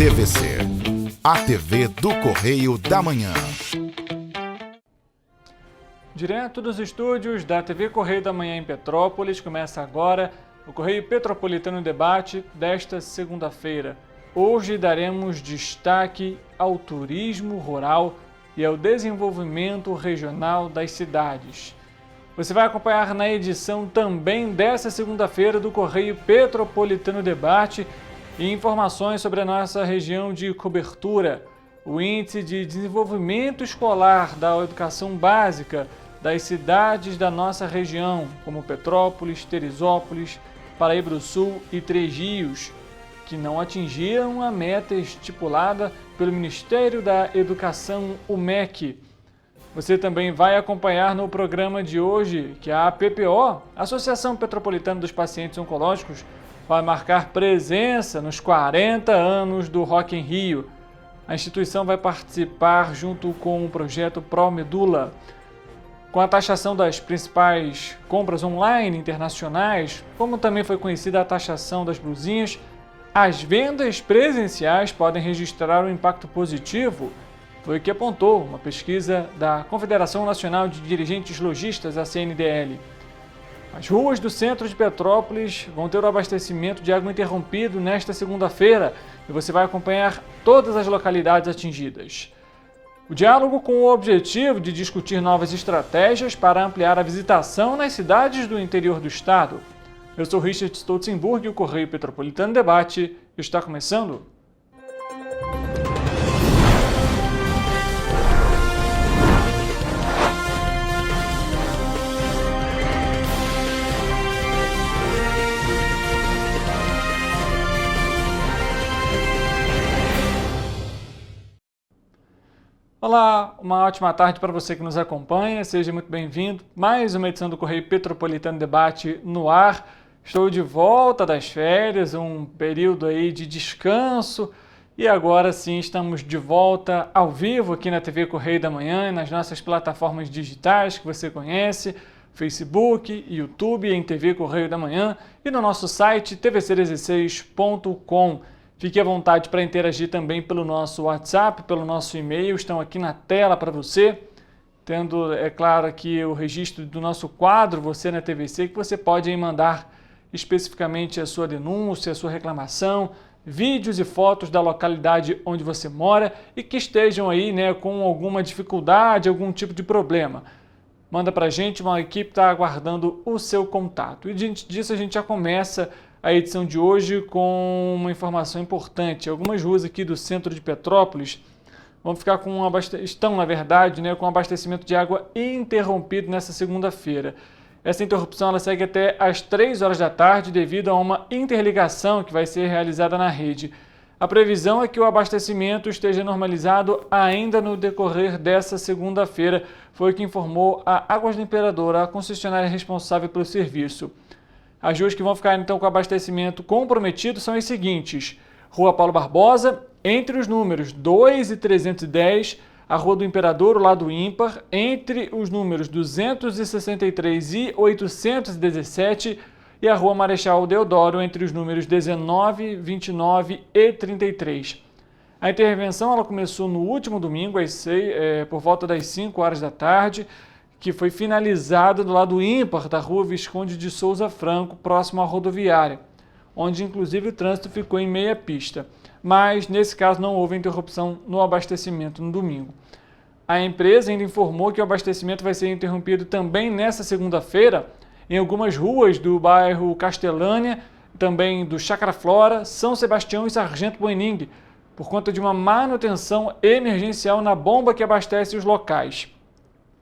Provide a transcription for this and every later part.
TVC, a TV do Correio da Manhã. Direto dos estúdios da TV Correio da Manhã em Petrópolis, começa agora o Correio Petropolitano Debate desta segunda-feira. Hoje daremos destaque ao turismo rural e ao desenvolvimento regional das cidades. Você vai acompanhar na edição também dessa segunda-feira do Correio Petropolitano Debate e informações sobre a nossa região de cobertura, o Índice de Desenvolvimento Escolar da Educação Básica das cidades da nossa região, como Petrópolis, Teresópolis, Paraíba do Sul e Três Rios, que não atingiram a meta estipulada pelo Ministério da Educação, o MEC. Você também vai acompanhar no programa de hoje que a APPO, Associação Petropolitana dos Pacientes Oncológicos, vai marcar presença nos 40 anos do Rock in Rio. A instituição vai participar junto com o projeto ProMedula. Com a taxação das principais compras online internacionais, como também foi conhecida a taxação das blusinhas, as vendas presenciais podem registrar um impacto positivo. Foi o que apontou uma pesquisa da Confederação Nacional de Dirigentes Lojistas, a CNDL. As ruas do centro de Petrópolis vão ter o abastecimento de água interrompido nesta segunda-feira e você vai acompanhar todas as localidades atingidas. O diálogo com o objetivo de discutir novas estratégias para ampliar a visitação nas cidades do interior do estado. Eu sou Richard Stolzenburg e o Correio Petropolitano Debate está começando. Olá, uma ótima tarde para você que nos acompanha, seja muito bem-vindo. Mais uma edição do Correio Petropolitano Debate no ar. Estou de volta das férias, um período aí de descanso e agora sim estamos de volta ao vivo aqui na TV Correio da Manhã, nas nossas plataformas digitais que você conhece, Facebook, YouTube, em TV Correio da Manhã e no nosso site tvc16.com. Fique à vontade para interagir também pelo nosso WhatsApp, pelo nosso e-mail, estão aqui na tela para você, tendo, é claro, aqui o registro do nosso quadro, Você na TVC, que você pode aí mandar especificamente a sua denúncia, a sua reclamação, vídeos e fotos da localidade onde você mora e que estejam aí, né, com alguma dificuldade, algum tipo de problema. Manda para a gente, uma equipe está aguardando o seu contato. E diante disso a gente já começa a edição de hoje com uma informação importante. Algumas ruas aqui do centro de Petrópolis vão ficar estão, na verdade, né, com abastecimento de água interrompido nessa segunda-feira. Essa interrupção ela segue até às 3 horas da tarde devido a uma interligação que vai ser realizada na rede. A previsão é que o abastecimento esteja normalizado ainda no decorrer dessa segunda-feira, foi o que informou a Águas do Imperador, a concessionária responsável pelo serviço. As ruas que vão ficar então com abastecimento comprometido são as seguintes: Rua Paulo Barbosa, entre os números 2 e 310, a Rua do Imperador, o lado ímpar, entre os números 263 e 817, e a Rua Marechal Deodoro, entre os números 19, 29 e 33. A intervenção ela começou no último domingo, por volta das 5 horas da tarde, que foi finalizada do lado ímpar da Rua Visconde de Souza Franco, próximo à rodoviária, onde inclusive o trânsito ficou em meia pista. Mas, nesse caso, não houve interrupção no abastecimento no domingo. A empresa ainda informou que o abastecimento vai ser interrompido também nessa segunda-feira em algumas ruas do bairro Castelânia, também do Chácara Flora, São Sebastião e Sargento Boining, por conta de uma manutenção emergencial na bomba que abastece os locais.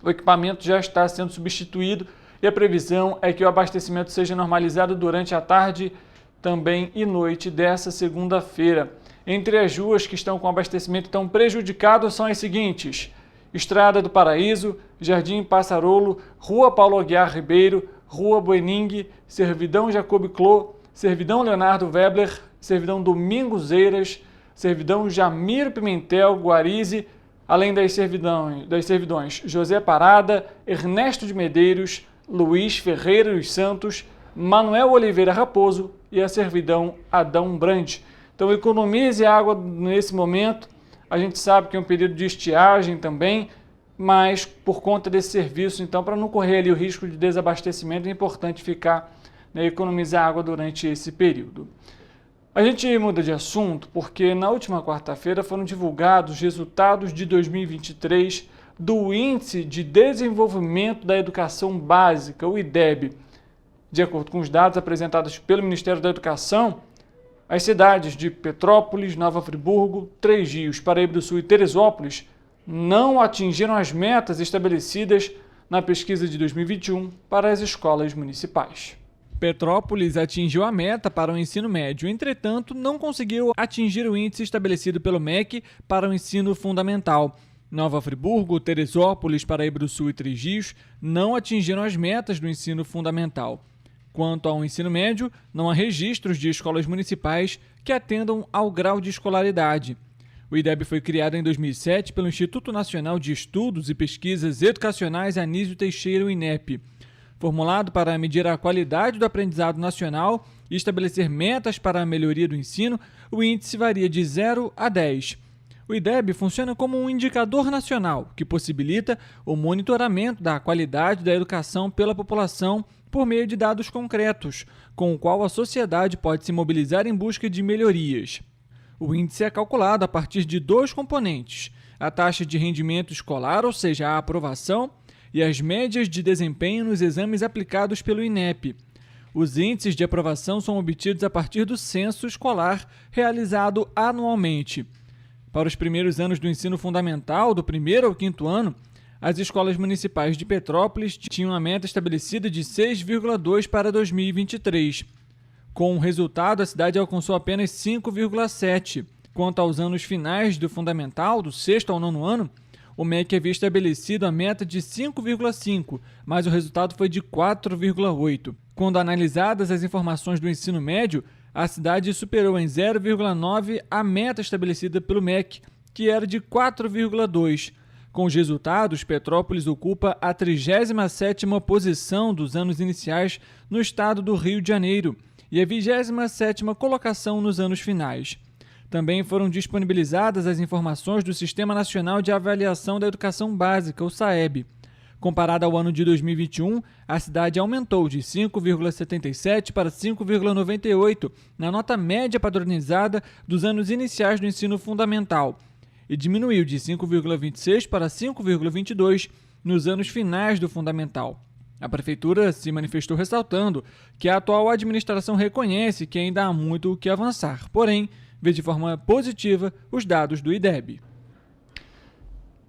O equipamento já está sendo substituído e a previsão é que o abastecimento seja normalizado durante a tarde também e noite dessa segunda-feira. Entre as ruas que estão com abastecimento tão prejudicado são as seguintes: Estrada do Paraíso, Jardim Passarolo, Rua Paulo Aguiar Ribeiro, Rua Boining, Servidão Jacob Clô, Servidão Leonardo Weber, Servidão Domingos Eiras, Servidão Jamiro Pimentel Guarize, além das servidões José Parada, Ernesto de Medeiros, Luiz Ferreira dos Santos, Manuel Oliveira Raposo e a servidão Adão Brande. Então economize água nesse momento. A gente sabe que é um período de estiagem também, mas por conta desse serviço, então, para não correr ali o risco de desabastecimento, é importante ficar, economizar água durante esse período. A gente muda de assunto porque na última quarta-feira foram divulgados os resultados de 2023 do Índice de Desenvolvimento da Educação Básica, o IDEB. De acordo com os dados apresentados pelo Ministério da Educação, as cidades de Petrópolis, Nova Friburgo, Três Rios, Paraíba do Sul e Teresópolis não atingiram as metas estabelecidas na pesquisa de 2021 para as escolas municipais. Petrópolis atingiu a meta para o ensino médio, entretanto, não conseguiu atingir o índice estabelecido pelo MEC para o ensino fundamental. Nova Friburgo, Teresópolis, Paraíba do Sul e Três Rios não atingiram as metas do ensino fundamental. Quanto ao ensino médio, não há registros de escolas municipais que atendam ao grau de escolaridade. O IDEB foi criado em 2007 pelo Instituto Nacional de Estudos e Pesquisas Educacionais Anísio Teixeira, o INEP. Formulado para medir a qualidade do aprendizado nacional e estabelecer metas para a melhoria do ensino, o índice varia de 0 a 10. O IDEB funciona como um indicador nacional que possibilita o monitoramento da qualidade da educação pela população por meio de dados concretos, com o qual a sociedade pode se mobilizar em busca de melhorias. O índice é calculado a partir de dois componentes: a taxa de rendimento escolar, ou seja, a aprovação, e as médias de desempenho nos exames aplicados pelo INEP. Os índices de aprovação são obtidos a partir do censo escolar realizado anualmente. Para os primeiros anos do ensino fundamental, do 1º ao 5º ano, as escolas municipais de Petrópolis tinham a meta estabelecida de 6,2 para 2023. Com o resultado, a cidade alcançou apenas 5,7. Quanto aos anos finais do fundamental, do 6º ao 9º ano, o MEC havia estabelecido a meta de 5,5, mas o resultado foi de 4,8. Quando analisadas as informações do ensino médio, a cidade superou em 0,9 a meta estabelecida pelo MEC, que era de 4,2. Com os resultados, Petrópolis ocupa a 37ª posição dos anos iniciais no estado do Rio de Janeiro e a 27ª colocação nos anos finais. Também foram disponibilizadas as informações do Sistema Nacional de Avaliação da Educação Básica, o SAEB. Comparado ao ano de 2021, a cidade aumentou de 5,77 para 5,98 na nota média padronizada dos anos iniciais do ensino fundamental e diminuiu de 5,26 para 5,22 nos anos finais do fundamental. A Prefeitura se manifestou ressaltando que a atual administração reconhece que ainda há muito o que avançar, porém, vê de forma positiva os dados do IDEB.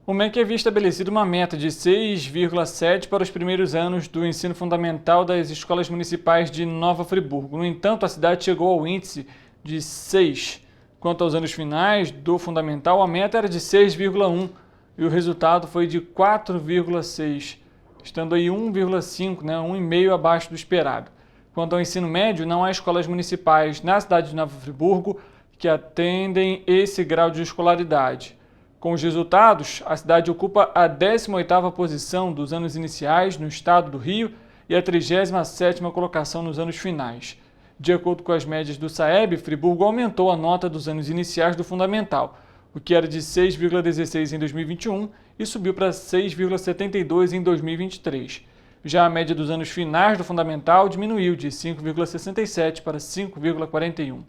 O MEC havia estabelecido uma meta de 6,7 para os primeiros anos do ensino fundamental das escolas municipais de Nova Friburgo. No entanto, a cidade chegou ao índice de 6. Quanto aos anos finais do fundamental, a meta era de 6,1 e o resultado foi de 4,6, estando aí 1,5, 1,5 abaixo do esperado. Quanto ao ensino médio, não há escolas municipais na cidade de Nova Friburgo que atendem esse grau de escolaridade. Com os resultados, a cidade ocupa a 18ª posição dos anos iniciais no estado do Rio e a 37ª colocação nos anos finais. De acordo com as médias do SAEB, Friburgo aumentou a nota dos anos iniciais do fundamental, o que era de 6,16 em 2021 e subiu para 6,72 em 2023. Já a média dos anos finais do fundamental diminuiu de 5,67 para 5,41.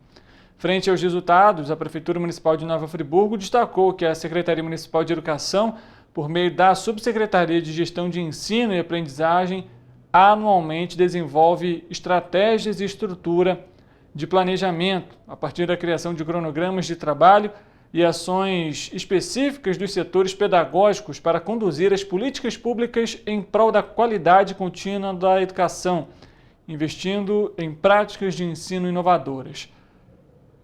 Frente aos resultados, a Prefeitura Municipal de Nova Friburgo destacou que a Secretaria Municipal de Educação, por meio da Subsecretaria de Gestão de Ensino e Aprendizagem, anualmente desenvolve estratégias e estrutura de planejamento a partir da criação de cronogramas de trabalho e ações específicas dos setores pedagógicos para conduzir as políticas públicas em prol da qualidade contínua da educação, investindo em práticas de ensino inovadoras.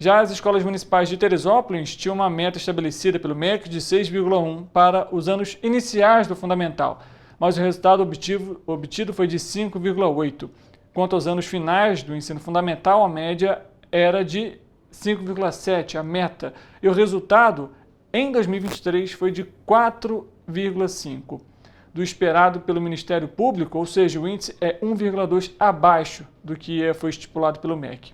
Já as escolas municipais de Teresópolis tinham uma meta estabelecida pelo MEC de 6,1 para os anos iniciais do fundamental, mas o resultado obtido foi de 5,8. Quanto aos anos finais do ensino fundamental, a média era de 5,7, a meta, e o resultado em 2023 foi de 4,5 do esperado pelo Ministério Público, ou seja, o índice é 1,2 abaixo do que foi estipulado pelo MEC.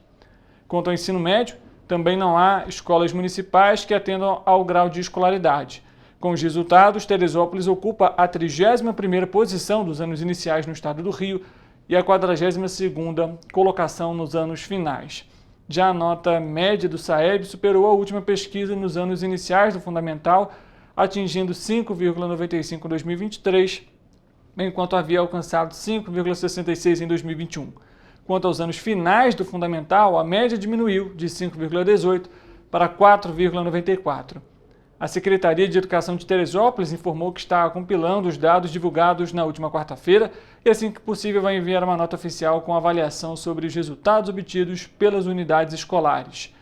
Quanto ao ensino médio, também não há escolas municipais que atendam ao grau de escolaridade. Com os resultados, Teresópolis ocupa a 31ª posição dos anos iniciais no estado do Rio e a 42ª colocação nos anos finais. Já a nota média do SAEB superou a última pesquisa nos anos iniciais do fundamental, atingindo 5,95 em 2023, enquanto havia alcançado 5,66 em 2021. Quanto aos anos finais do fundamental, a média diminuiu de 5,18 para 4,94. A Secretaria de Educação de Teresópolis informou que está compilando os dados divulgados na última quarta-feira e, assim que possível, vai enviar uma nota oficial com avaliação sobre os resultados obtidos pelas unidades escolares.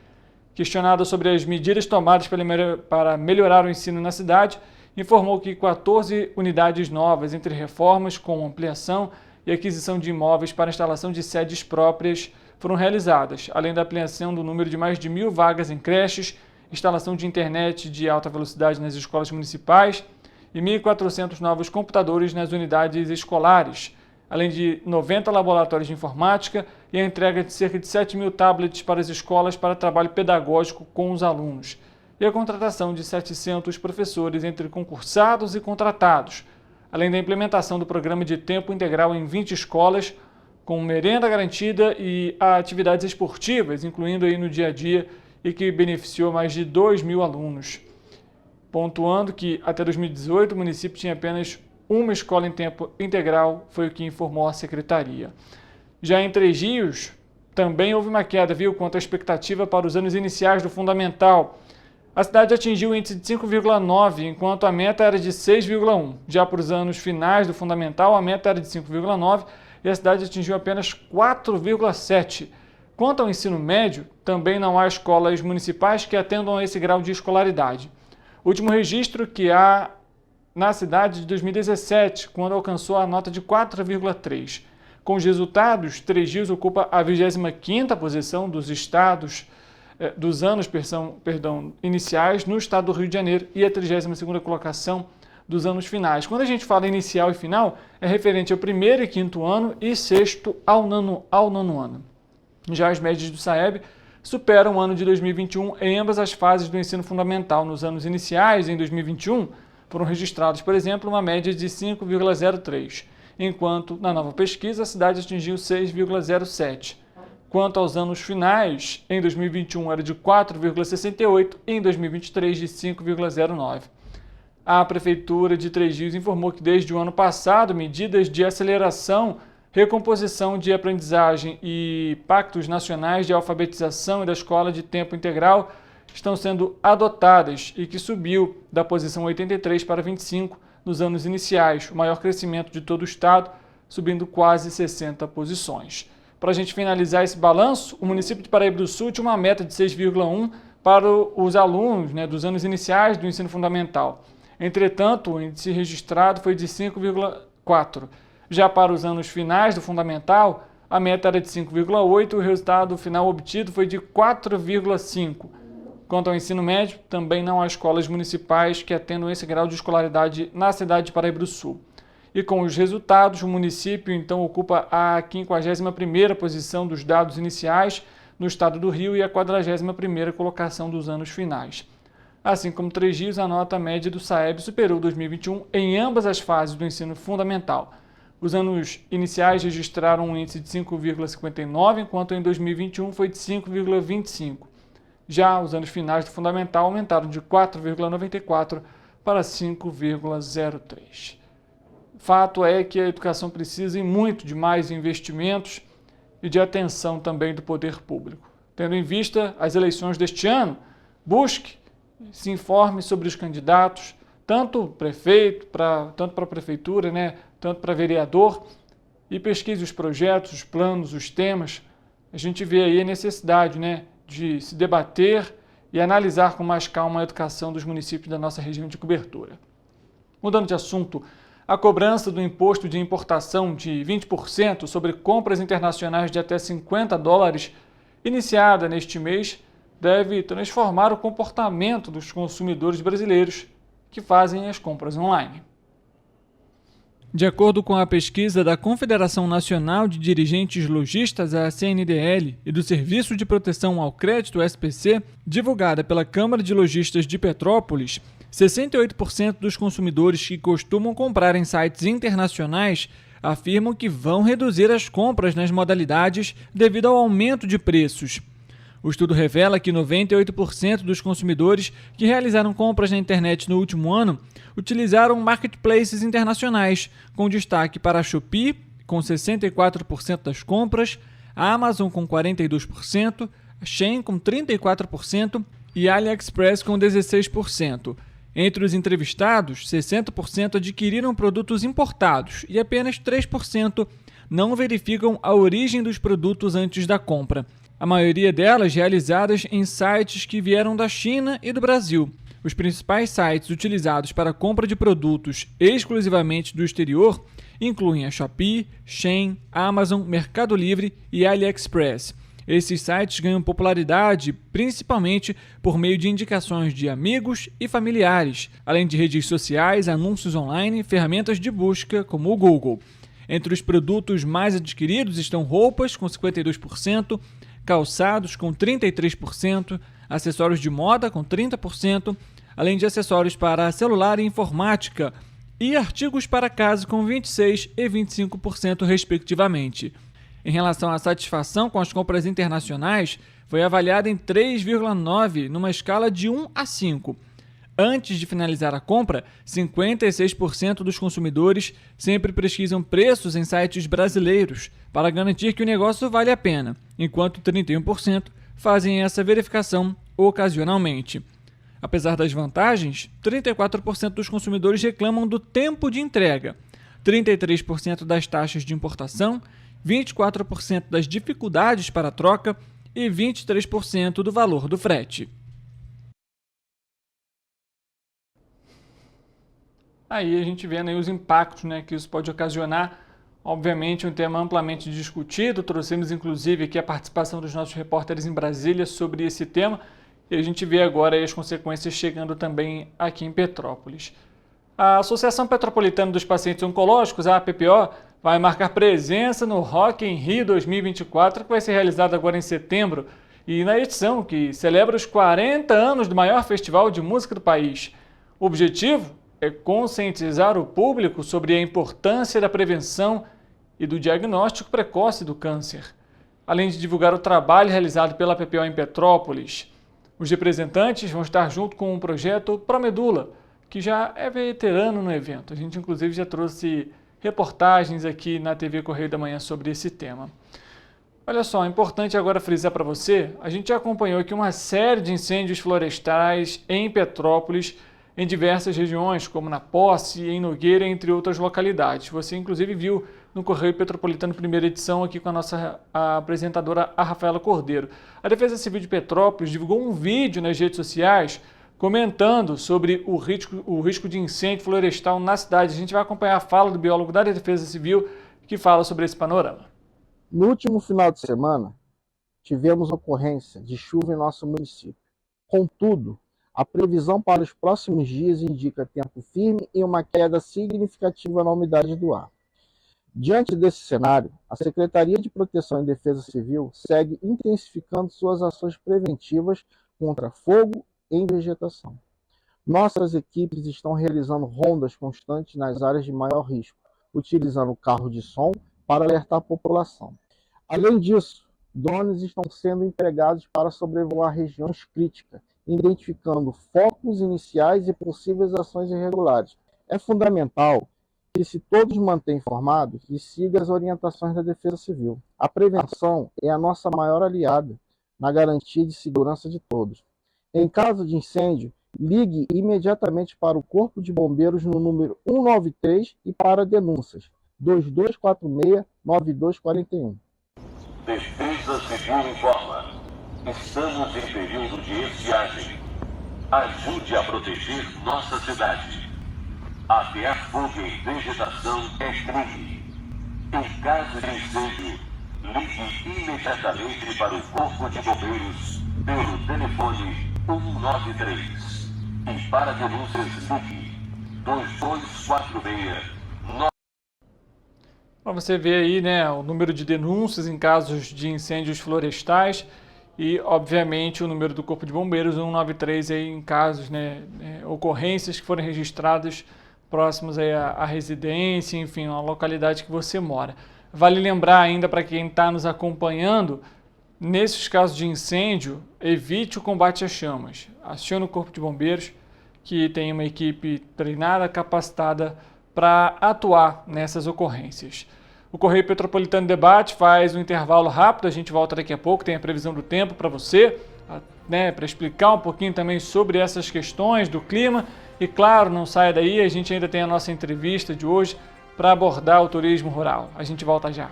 Questionada sobre as medidas tomadas para melhorar o ensino na cidade, informou que 14 unidades novas, entre reformas com ampliação e aquisição de imóveis para instalação de sedes próprias, foram realizadas, além da ampliação do número de mais de 1.000 vagas em creches, instalação de internet de alta velocidade nas escolas municipais e 1.400 novos computadores nas unidades escolares, além de 90 laboratórios de informática e a entrega de cerca de 7.000 tablets para as escolas para trabalho pedagógico com os alunos, e a contratação de 700 professores entre concursados e contratados, além da implementação do programa de tempo integral em 20 escolas, com merenda garantida e atividades esportivas, incluindo aí no dia a dia, e que beneficiou mais de 2.000 alunos. Pontuando que, até 2018, o município tinha apenas uma escola em tempo integral, foi o que informou a Secretaria. Já em Três Rios, também houve uma queda, quanto à expectativa para os anos iniciais do fundamental. A cidade atingiu o índice de 5,9, enquanto a meta era de 6,1. Já para os anos finais do fundamental, a meta era de 5,9 e a cidade atingiu apenas 4,7. Quanto ao ensino médio, também não há escolas municipais que atendam a esse grau de escolaridade. O último registro que há na cidade de 2017, quando alcançou a nota de 4,3. Com os resultados, Três Rios ocupa a 25ª posição dos anos iniciais no estado do Rio de Janeiro e a 32ª colocação dos anos finais. Quando a gente fala inicial e final, é referente ao primeiro e quinto ano e sexto ao nono ano. Já as médias do SAEB superam o ano de 2021 em ambas as fases do ensino fundamental. Nos anos iniciais, em 2021, foram registrados, por exemplo, uma média de 5,03, enquanto na nova pesquisa a cidade atingiu 6,07. Quanto aos anos finais, em 2021 era de 4,68 e em 2023 de 5,09. A Prefeitura de Três Rios informou que desde o ano passado, medidas de aceleração, recomposição de aprendizagem e pactos nacionais de alfabetização e da escola de tempo integral estão sendo adotadas e que subiu da posição 83 para 25 nos anos iniciais, o maior crescimento de todo o estado, subindo quase 60 posições. Para a gente finalizar esse balanço, o município de Paraíba do Sul tinha uma meta de 6,1 para os alunos dos anos iniciais do ensino fundamental. Entretanto, o índice registrado foi de 5,4. Já para os anos finais do fundamental, a meta era de 5,8 e o resultado final obtido foi de 4,5. Quanto ao ensino médio, também não há escolas municipais que atendam esse grau de escolaridade na cidade de Paraíba do Sul. E com os resultados, o município então ocupa a 51ª posição dos dados iniciais no estado do Rio e a 41ª colocação dos anos finais. Assim como Três Rios, a nota média do SAEB superou 2021 em ambas as fases do ensino fundamental. Os anos iniciais registraram um índice de 5,59, enquanto em 2021 foi de 5,25. Já os anos finais do fundamental aumentaram de 4,94 para 5,03. Fato é que a educação precisa muito de mais investimentos e de atenção também do poder público. Tendo em vista as eleições deste ano, busque, se informe sobre os candidatos, tanto para a prefeitura, tanto para vereador, e pesquise os projetos, os planos, os temas. A gente vê aí a necessidade de se debater e analisar com mais calma a educação dos municípios da nossa região de cobertura. Mudando de assunto, a cobrança do imposto de importação de 20% sobre compras internacionais de até $50, iniciada neste mês, deve transformar o comportamento dos consumidores brasileiros que fazem as compras online. De acordo com a pesquisa da Confederação Nacional de Dirigentes Lojistas, a CNDL, e do Serviço de Proteção ao Crédito, SPC, divulgada pela Câmara de Lojistas de Petrópolis, 68% dos consumidores que costumam comprar em sites internacionais afirmam que vão reduzir as compras nas modalidades devido ao aumento de preços. O estudo revela que 98% dos consumidores que realizaram compras na internet no último ano utilizaram marketplaces internacionais, com destaque para a Shopee, com 64% das compras, a Amazon com 42%, a Shein com 34% e a AliExpress com 16%. Entre os entrevistados, 60% adquiriram produtos importados e apenas 3% não verificam a origem dos produtos antes da compra. A maioria delas realizadas em sites que vieram da China e do Brasil. Os principais sites utilizados para a compra de produtos exclusivamente do exterior incluem a Shopee, Shein, Amazon, Mercado Livre e AliExpress. Esses sites ganham popularidade principalmente por meio de indicações de amigos e familiares, além de redes sociais, anúncios online e ferramentas de busca como o Google. Entre os produtos mais adquiridos estão roupas, com 52%, calçados, com 33%, acessórios de moda, com 30%, além de acessórios para celular e informática, e artigos para casa, com 26% e 25%, respectivamente. Em relação à satisfação com as compras internacionais, foi avaliada em 3,9 numa escala de 1 a 5. Antes de finalizar a compra, 56% dos consumidores sempre pesquisam preços em sites brasileiros para garantir que o negócio vale a pena, enquanto 31% fazem essa verificação ocasionalmente. Apesar das vantagens, 34% dos consumidores reclamam do tempo de entrega, 33% das taxas de importação, 24% das dificuldades para a troca e 23% do valor do frete. Aí a gente vendo aí os impactos, que isso pode ocasionar. Obviamente, um tema amplamente discutido. Trouxemos, inclusive, aqui a participação dos nossos repórteres em Brasília sobre esse tema. E a gente vê agora aí as consequências chegando também aqui em Petrópolis. A Associação Petropolitana dos Pacientes Oncológicos, a APPO, vai marcar presença no Rock in Rio 2024, que vai ser realizado agora em setembro. E na edição que celebra os 40 anos do maior festival de música do país. O objetivo é conscientizar o público sobre a importância da prevenção e do diagnóstico precoce do câncer, além de divulgar o trabalho realizado pela PPO em Petrópolis. Os representantes vão estar junto com o projeto Promedula, que já é veterano no evento. A gente, inclusive, já trouxe reportagens aqui na TV Correio da Manhã sobre esse tema. Olha só, é importante agora frisar para você, a gente já acompanhou aqui uma série de incêndios florestais em Petrópolis, em diversas regiões, como na Posse, em Nogueira, entre outras localidades. Você, inclusive, viu no Correio Petropolitano, primeira edição, aqui com a nossa apresentadora, a Rafaela Cordeiro. A Defesa Civil de Petrópolis divulgou um vídeo nas redes sociais comentando sobre o risco de incêndio florestal na cidade. A gente vai acompanhar a fala do biólogo da Defesa Civil, que fala sobre esse panorama. No último final de semana, tivemos ocorrência de chuva em nosso município. Contudo, a previsão para os próximos dias indica tempo firme e uma queda significativa na umidade do ar. Diante desse cenário, a Secretaria de Proteção e Defesa Civil segue intensificando suas ações preventivas contra fogo em vegetação. Nossas equipes estão realizando rondas constantes nas áreas de maior risco, utilizando carro de som para alertar a população. Além disso, drones estão sendo empregados para sobrevoar regiões críticas, identificando focos iniciais e possíveis ações irregulares. É fundamental que se todos mantenham informados e sigam as orientações da Defesa Civil. A prevenção é a nossa maior aliada na garantia de segurança de todos. Em caso de incêndio, ligue imediatamente para o Corpo de Bombeiros no número 193 e para denúncias 2246-9241. Defesa Civil informa. Estamos em período de estiagem. Ajude a proteger nossa cidade. Atear fogo em vegetação é crime. Em caso de incêndio, ligue imediatamente para o Corpo de Bombeiros pelo telefone 193. E para denúncias, ligue 2246 para você ver aí, né, o número de denúncias em casos de incêndios florestais e, obviamente, o número do Corpo de Bombeiros 193 aí em casos, né, ocorrências que foram registradas próximos aí à residência, enfim, à localidade que você mora. Vale lembrar ainda para quem está nos acompanhando, nesses casos de incêndio, evite o combate às chamas. Acione o Corpo de Bombeiros, que tem uma equipe treinada, capacitada para atuar nessas ocorrências. O Correio Petropolitano Debate faz um intervalo rápido, a gente volta daqui a pouco, tem a previsão do tempo para você, né, para explicar um pouquinho também sobre essas questões do clima. E claro, não saia daí, a gente ainda tem a nossa entrevista de hoje para abordar o turismo rural. A gente volta já.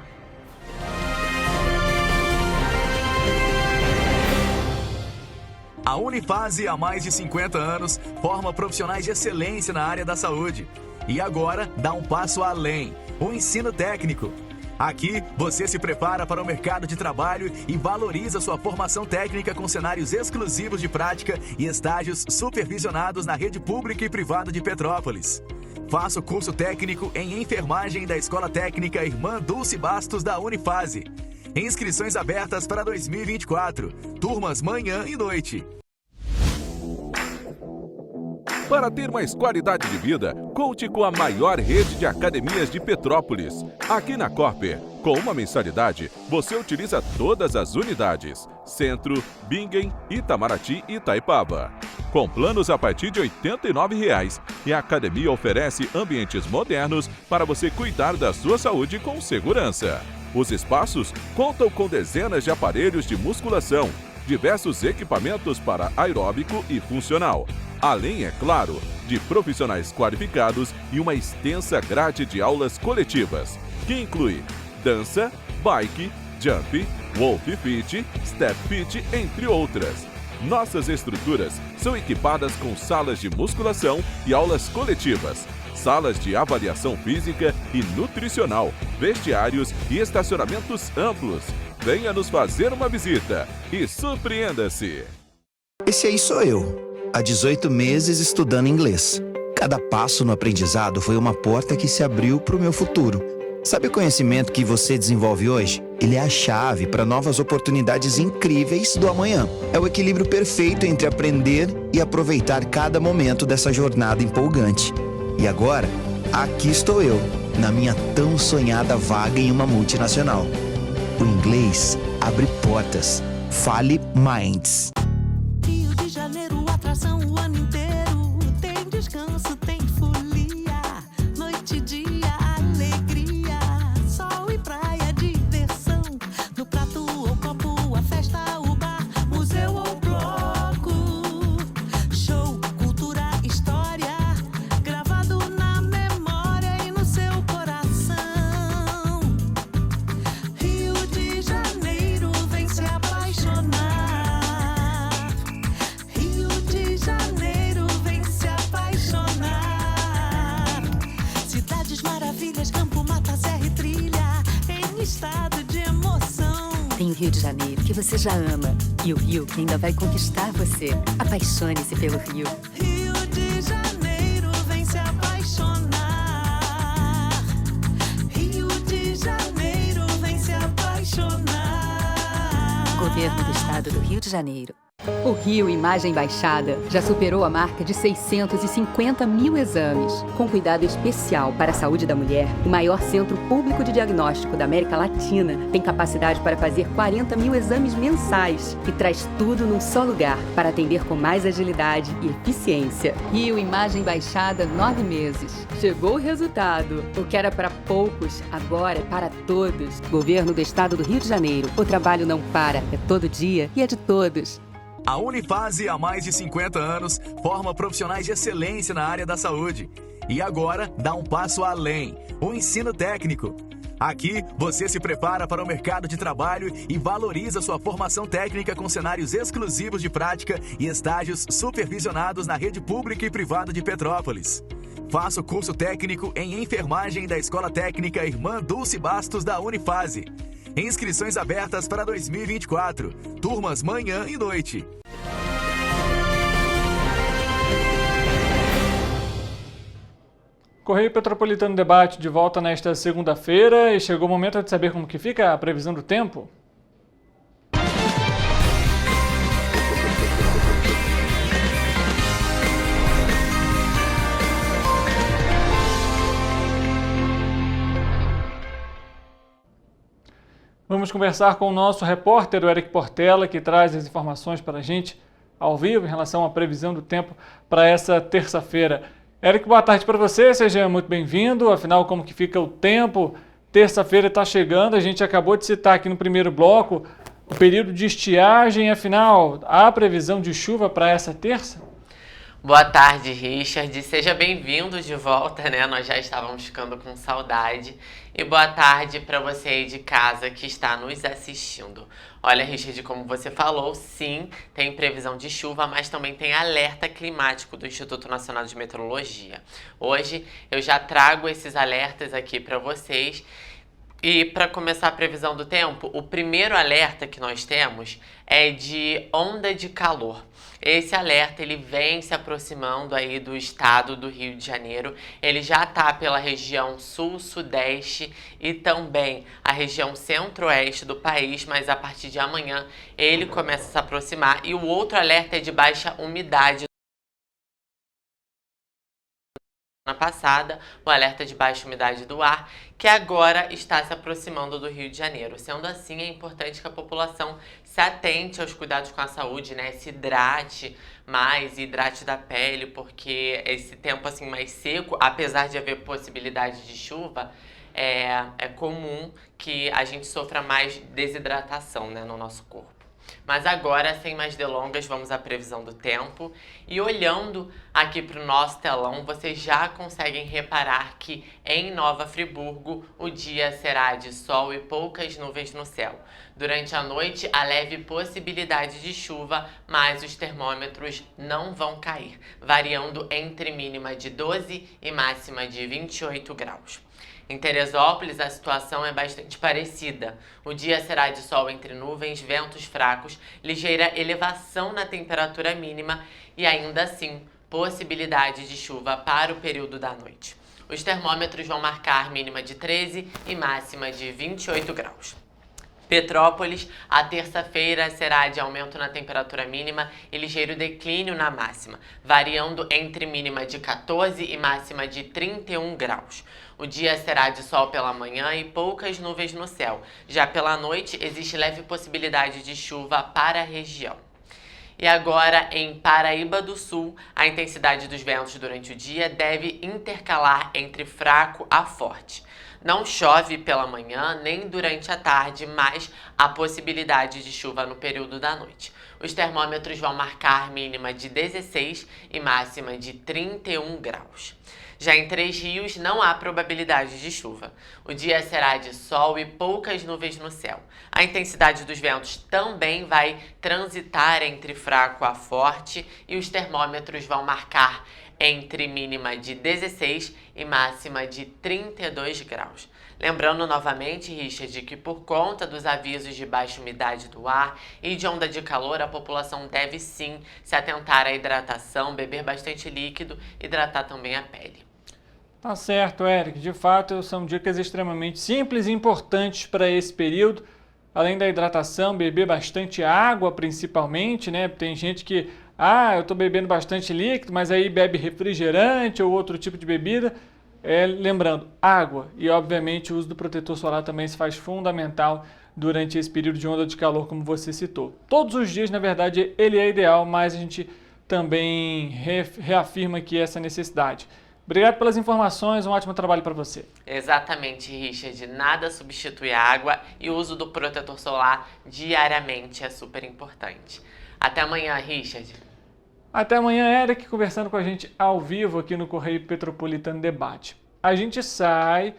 A Unifase, há mais de 50 anos, forma profissionais de excelência na área da saúde. E agora dá um passo além, o ensino técnico. Aqui, você se prepara para o mercado de trabalho e valoriza sua formação técnica com cenários exclusivos de prática e estágios supervisionados na rede pública e privada de Petrópolis. Faça o curso técnico em enfermagem da Escola Técnica Irmã Dulce Bastos da Unifase. Inscrições abertas para 2024. Turmas manhã e noite. Para ter mais qualidade de vida, conte com a maior rede de academias de Petrópolis. Aqui na Corper, com uma mensalidade, você utiliza todas as unidades: Centro, Bingen, Itamaraty e Itaipava. Com planos a partir de R$ 89,00, e a academia oferece ambientes modernos para você cuidar da sua saúde com segurança. Os espaços contam com dezenas de aparelhos de musculação, diversos equipamentos para aeróbico e funcional, além, é claro, de profissionais qualificados e uma extensa grade de aulas coletivas, que inclui dança, bike, jump, wolf fit, step fit, entre outras. Nossas estruturas são equipadas com salas de musculação e aulas coletivas, salas de avaliação física e nutricional, vestiários e estacionamentos amplos. Venha nos fazer uma visita e surpreenda-se! Esse aí sou eu, há 18 meses estudando inglês. Cada passo no aprendizado foi uma porta que se abriu para o meu futuro. Sabe o conhecimento que você desenvolve hoje? Ele é a chave para novas oportunidades incríveis do amanhã. É o equilíbrio perfeito entre aprender e aproveitar cada momento dessa jornada empolgante. E agora, aqui estou eu, na minha tão sonhada vaga em uma multinacional. O inglês abre portas. Fale Minds. Rio de Janeiro, atração o ano inteiro. Tem descanso, tem folia. Noite e dia, alegria. Sol e praia, diversão. No prato ou copo, a festa, o bar, museu ou bloco. Show, cultura, história. Gravado na memória e no seu coração. Rio de Janeiro, vem se apaixonar. Rio de Janeiro, vem se apaixonar. Cidades maravilhas, campo, mata, serra e trilha, em estado de emoção. Tem o Rio de Janeiro, que você já ama, e o Rio que ainda vai conquistar você. Apaixone-se pelo Rio. Rio de Janeiro, vem se apaixonar. Rio de Janeiro, vem se apaixonar. Governo do Estado do Rio de Janeiro. O Rio Imagem Baixada já superou a marca de 650 mil exames. Com cuidado especial para a saúde da mulher, o maior centro público de diagnóstico da América Latina tem capacidade para fazer 40 mil exames mensais e traz tudo num só lugar para atender com mais agilidade e eficiência. Rio Imagem Baixada, 9 meses. Chegou o resultado. O que era para poucos, agora é para todos. Governo do Estado do Rio de Janeiro. O trabalho não para, é todo dia e é de todos. A Unifase, há mais de 50 anos, forma profissionais de excelência na área da saúde. E agora dá um passo além, o ensino técnico. Aqui, você se prepara para o mercado de trabalho e valoriza sua formação técnica com cenários exclusivos de prática e estágios supervisionados na rede pública e privada de Petrópolis. Faça o curso técnico em enfermagem da Escola Técnica Irmã Dulce Bastos da Unifase. Inscrições abertas para 2024. Turmas manhã e noite. Correio Petropolitano Debate de volta nesta segunda-feira e chegou o momento de saber como que fica a previsão do tempo. Vamos conversar com o nosso repórter, o Eric Portela, que traz as informações para a gente ao vivo em relação à previsão do tempo para essa terça-feira. Eric, boa tarde para você, seja muito bem-vindo. Afinal, como que fica o tempo? Terça-feira está chegando, a gente acabou de citar aqui no primeiro bloco o período de estiagem. Afinal, há previsão de chuva para essa terça? Boa tarde, Richard. Seja bem-vindo de volta, né? Nós já estávamos ficando com saudade. E boa tarde para você aí de casa que está nos assistindo. Olha, Richard, como você falou, sim, tem previsão de chuva, mas também tem alerta climático do Instituto Nacional de Meteorologia. Hoje eu já trago esses alertas aqui para vocês. E para começar a previsão do tempo, o primeiro alerta que nós temos é de onda de calor. Esse alerta ele vem se aproximando aí do estado do Rio de Janeiro. Ele já está pela região sul-sudeste e também a região centro-oeste do país, mas a partir de amanhã ele começa a se aproximar. E o outro alerta é de baixa umidade. Passada, o alerta de baixa umidade do ar, que agora está se aproximando do Rio de Janeiro. Sendo assim, é importante que a população se atente aos cuidados com a saúde, né? Se hidrate mais, hidrate da pele, porque esse tempo assim mais seco, apesar de haver possibilidade de chuva, é comum que a gente sofra mais desidratação, né, no nosso corpo. Mas agora, sem mais delongas, vamos à previsão do tempo. E olhando aqui para o nosso telão, vocês já conseguem reparar que em Nova Friburgo o dia será de sol e poucas nuvens no céu. Durante a noite, há leve possibilidade de chuva, mas os termômetros não vão cair, variando entre mínima de 12 e máxima de 28 graus. Em Teresópolis, a situação é bastante parecida. O dia será de sol entre nuvens, ventos fracos, ligeira elevação na temperatura mínima e ainda assim, possibilidade de chuva para o período da noite. Os termômetros vão marcar mínima de 13 e máxima de 28 graus. Petrópolis, a terça-feira será de aumento na temperatura mínima e ligeiro declínio na máxima, variando entre mínima de 14 e máxima de 31 graus. O dia será de sol pela manhã e poucas nuvens no céu. Já pela noite, existe leve possibilidade de chuva para a região. E agora, em Paraíba do Sul, a intensidade dos ventos durante o dia deve intercalar entre fraco a forte. Não chove pela manhã nem durante a tarde, mas há possibilidade de chuva no período da noite. Os termômetros vão marcar mínima de 16 e máxima de 31 graus. Já em Três Rios não há probabilidade de chuva. O dia será de sol e poucas nuvens no céu. A intensidade dos ventos também vai transitar entre fraco a forte e os termômetros vão marcar entre mínima de 16 e máxima de 32 graus. Lembrando novamente, Richard, que por conta dos avisos de baixa umidade do ar e de onda de calor, a população deve sim se atentar à hidratação, beber bastante líquido, hidratar também a pele. Tá certo, Eric. De fato, são dicas extremamente simples e importantes para esse período. Além da hidratação, beber bastante água, principalmente, né? Tem gente que, eu estou bebendo bastante líquido, mas aí bebe refrigerante ou outro tipo de bebida. Lembrando, água e, obviamente, o uso do protetor solar também se faz fundamental durante esse período de onda de calor, como você citou. Todos os dias, na verdade, ele é ideal, mas a gente também reafirma aqui essa necessidade. Obrigado pelas informações, um ótimo trabalho para você. Exatamente, Richard. Nada substitui a água e o uso do protetor solar diariamente é super importante. Até amanhã, Richard. Até amanhã, Eric, conversando com a gente ao vivo aqui no Correio Petropolitano Debate. A gente sai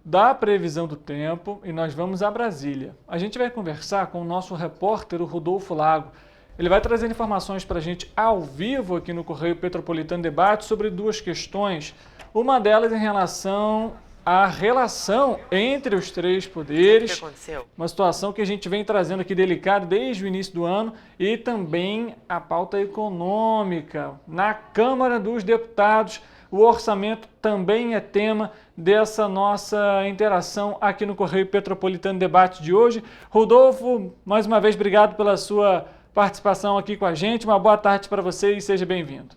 da previsão do tempo e nós vamos a Brasília. A gente vai conversar com o nosso repórter, o Rodolfo Lago. Ele vai trazer informações para a gente ao vivo aqui no Correio Petropolitano Debate sobre duas questões. Uma delas em relação à relação entre os três poderes. O que aconteceu? Uma situação que a gente vem trazendo aqui delicada desde o início do ano e também a pauta econômica. Na Câmara dos Deputados, O orçamento também é tema dessa nossa interação aqui no Correio Petropolitano Debate de hoje. Rodolfo, mais uma vez, obrigado pela sua participação aqui com a gente. Uma boa tarde para você e seja bem-vindo.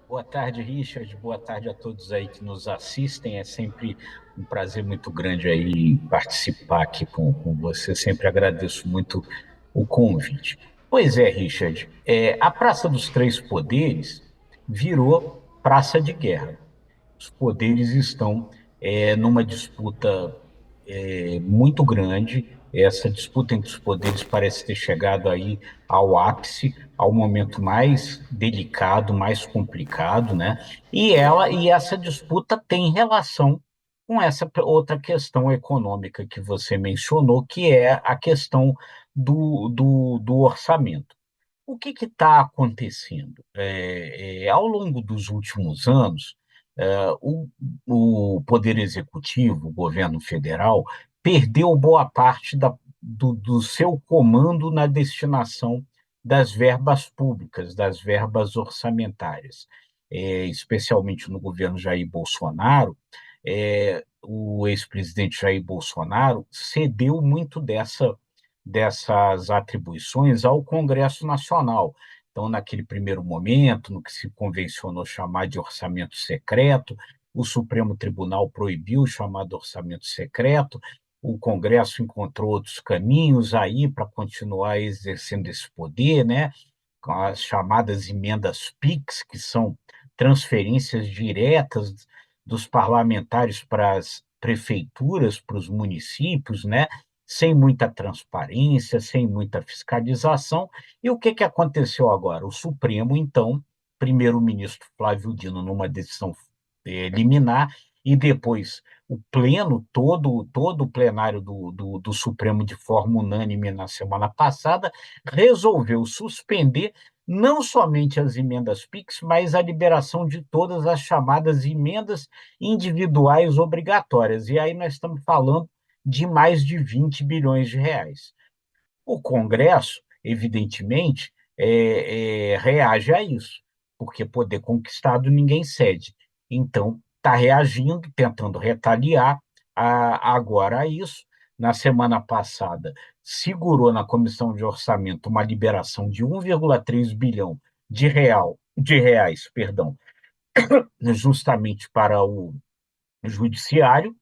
Boa tarde, Richard. Boa tarde a todos aí que nos assistem. É sempre um prazer muito grande aí participar aqui com você. Sempre agradeço muito o convite. Pois é, Richard, a Praça dos Três Poderes virou praça de guerra. Os poderes estão numa disputa muito grande. Essa disputa entre os poderes parece ter chegado aí ao ápice, ao momento mais delicado, mais complicado, né? E essa disputa tem relação com essa outra questão econômica que você mencionou, que é a questão do orçamento. O que está acontecendo? Ao longo dos últimos anos, o Poder Executivo, o governo federal, perdeu boa parte do seu comando na destinação das verbas públicas, das verbas orçamentárias. Especialmente no governo Jair Bolsonaro, o ex-presidente Jair Bolsonaro cedeu muito dessas atribuições ao Congresso Nacional. Então, naquele primeiro momento, no que se convencionou chamar de orçamento secreto, o Supremo Tribunal proibiu o chamado orçamento secreto, o Congresso encontrou outros caminhos aí para continuar exercendo esse poder, né? Com as chamadas emendas PIX, que são transferências diretas dos parlamentares para as prefeituras, para os municípios, né? Sem muita transparência, sem muita fiscalização. E o que aconteceu agora? O Supremo, então, primeiro-ministro Flávio Dino, numa decisão liminar, e depois o pleno, todo o plenário do Supremo, de forma unânime na semana passada, resolveu suspender não somente as emendas PIX, mas a liberação de todas as chamadas emendas individuais obrigatórias. E aí nós estamos falando de mais de 20 bilhões de reais. O Congresso, evidentemente, reage a isso, porque poder conquistado ninguém cede. Então, está reagindo, tentando retaliar agora a isso. Na semana passada, segurou na Comissão de Orçamento uma liberação de 1,3 bilhão de reais, justamente para o Judiciário,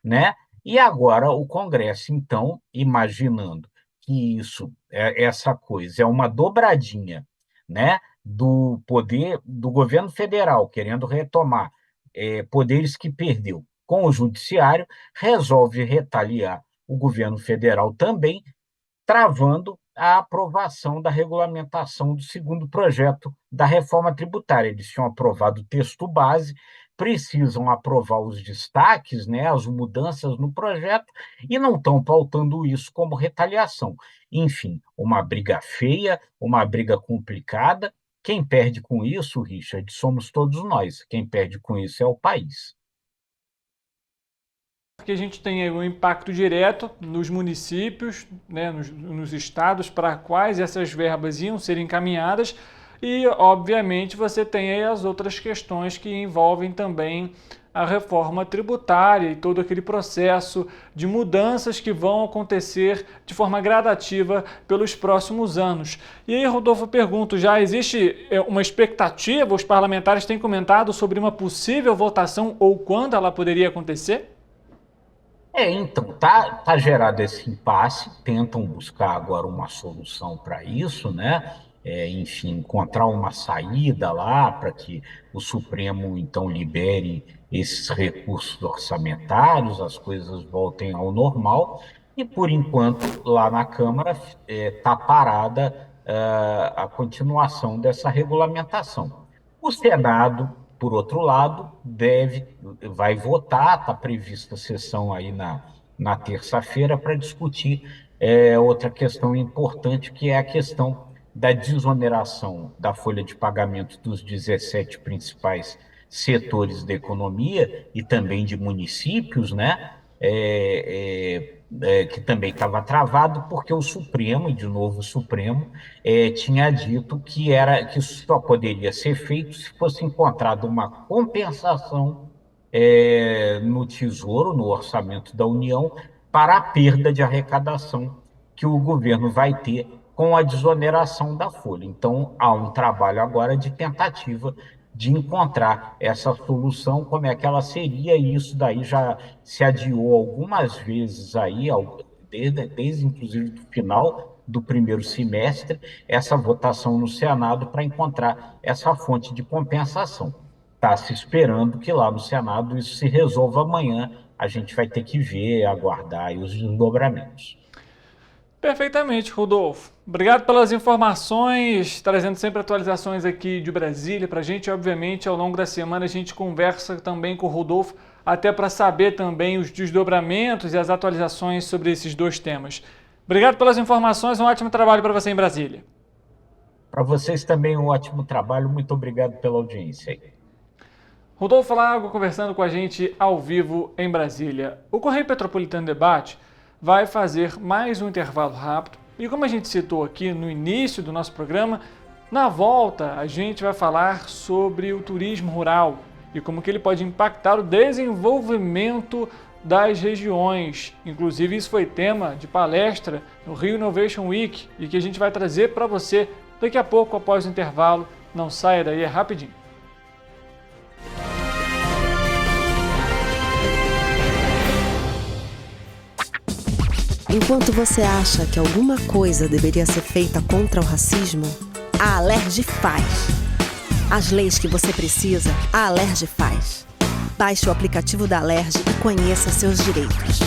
né? E agora o Congresso, então, imaginando que essa coisa é uma dobradinha, né, do poder do governo federal, querendo retomar poderes que perdeu com o Judiciário, resolve retaliar o governo federal também, travando a aprovação da regulamentação do segundo projeto da reforma tributária. Eles tinham aprovado o texto base, precisam aprovar os destaques, né, as mudanças no projeto, e não estão pautando isso como retaliação. Enfim, uma briga feia, uma briga complicada. Quem perde com isso, Richard, somos todos nós. Quem perde com isso é o país. Porque a gente tem um impacto direto nos municípios, né, nos estados para quais essas verbas iam ser encaminhadas e, obviamente, você tem aí as outras questões que envolvem também a reforma tributária e todo aquele processo de mudanças que vão acontecer de forma gradativa pelos próximos anos. E aí, Rodolfo, eu pergunto, já existe uma expectativa? Os parlamentares têm comentado sobre uma possível votação ou quando ela poderia acontecer? Então, tá gerado esse impasse, tentam buscar agora uma solução para isso, né? Enfim, encontrar uma saída lá para que o Supremo, então, libere esses recursos orçamentários, as coisas voltem ao normal, e, por enquanto, lá na Câmara está parada a continuação dessa regulamentação. O Senado, por outro lado, vai votar, está prevista a sessão aí na terça-feira para discutir outra questão importante, que é a questão da desoneração da folha de pagamento dos 17 principais setores da economia e também de municípios, né? que também estava travado, porque o Supremo, de novo o Supremo, tinha dito que isso só poderia ser feito se fosse encontrada uma compensação no Tesouro, no orçamento da União, para a perda de arrecadação que o governo vai ter com a desoneração da folha. Então, há um trabalho agora de tentativa de encontrar essa solução, como é que ela seria, e isso daí já se adiou algumas vezes aí, desde inclusive do final do primeiro semestre, essa votação no Senado para encontrar essa fonte de compensação. Está se esperando que lá no Senado isso se resolva amanhã, a gente vai ter que ver, aguardar aí os desdobramentos. Perfeitamente, Rodolfo. Obrigado pelas informações, trazendo sempre atualizações aqui de Brasília para a gente. Obviamente, ao longo da semana a gente conversa também com o Rodolfo, até para saber também os desdobramentos e as atualizações sobre esses dois temas. Obrigado pelas informações, um ótimo trabalho para você em Brasília. Para vocês também um ótimo trabalho, muito obrigado pela audiência aí. Rodolfo Lago conversando com a gente ao vivo em Brasília. O Correio Petropolitano Debate vai fazer mais um intervalo rápido e, como a gente citou aqui no início do nosso programa, na volta a gente vai falar sobre o turismo rural e como que ele pode impactar o desenvolvimento das regiões. Inclusive isso foi tema de palestra no Rio Innovation Week e que a gente vai trazer para você daqui a pouco após o intervalo. Não saia daí, é rapidinho. Enquanto você acha que alguma coisa deveria ser feita contra o racismo, a Alerj faz. As leis que você precisa, a Alerj faz. Baixe o aplicativo da Alerj e conheça seus direitos.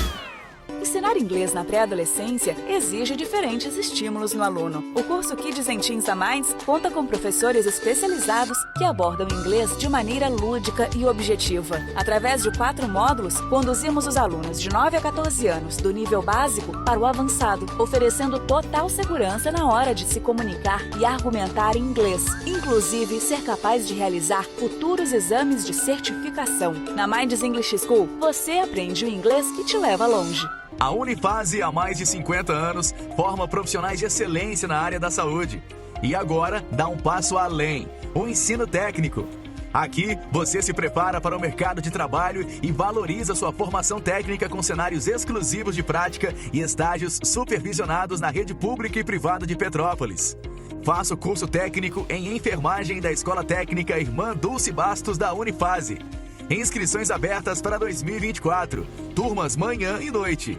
Ensinar inglês na pré-adolescência exige diferentes estímulos no aluno. O curso Kids and Teens a Mais conta com professores especializados que abordam inglês de maneira lúdica e objetiva. Através de 4 módulos, conduzimos os alunos de 9 a 14 anos do nível básico para o avançado, oferecendo total segurança na hora de se comunicar e argumentar em inglês, inclusive ser capaz de realizar futuros exames de certificação. Na Minds English School, você aprende o inglês que te leva longe. A Unifase, há mais de 50 anos, forma profissionais de excelência na área da saúde. E agora dá um passo além, o ensino técnico. Aqui, você se prepara para o mercado de trabalho e valoriza sua formação técnica com cenários exclusivos de prática e estágios supervisionados na rede pública e privada de Petrópolis. Faça o curso técnico em enfermagem da Escola Técnica Irmã Dulce Bastos da Unifase. Inscrições abertas para 2024. Turmas manhã e noite.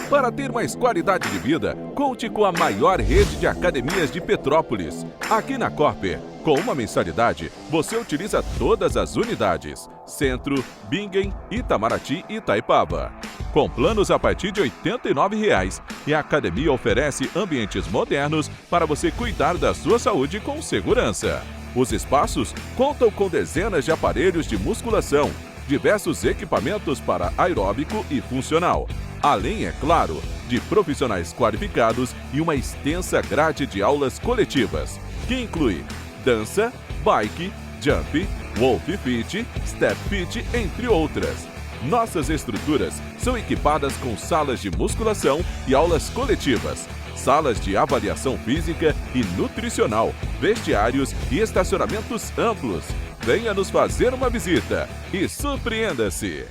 Para ter mais qualidade de vida, conte com a maior rede de academias de Petrópolis. Aqui na Corper, com uma mensalidade, você utiliza todas as unidades: Centro, Bingen, Itamaraty e Itaipava. Com planos a partir de R$ 89,00, e a academia oferece ambientes modernos para você cuidar da sua saúde com segurança. Os espaços contam com dezenas de aparelhos de musculação, diversos equipamentos para aeróbico e funcional, além, é claro, de profissionais qualificados e uma extensa grade de aulas coletivas, que inclui dança, bike, jump, wolf fit, step fit, entre outras. Nossas estruturas são equipadas com salas de musculação e aulas coletivas, salas de avaliação física e nutricional, vestiários e estacionamentos amplos. Venha nos fazer uma visita e surpreenda-se!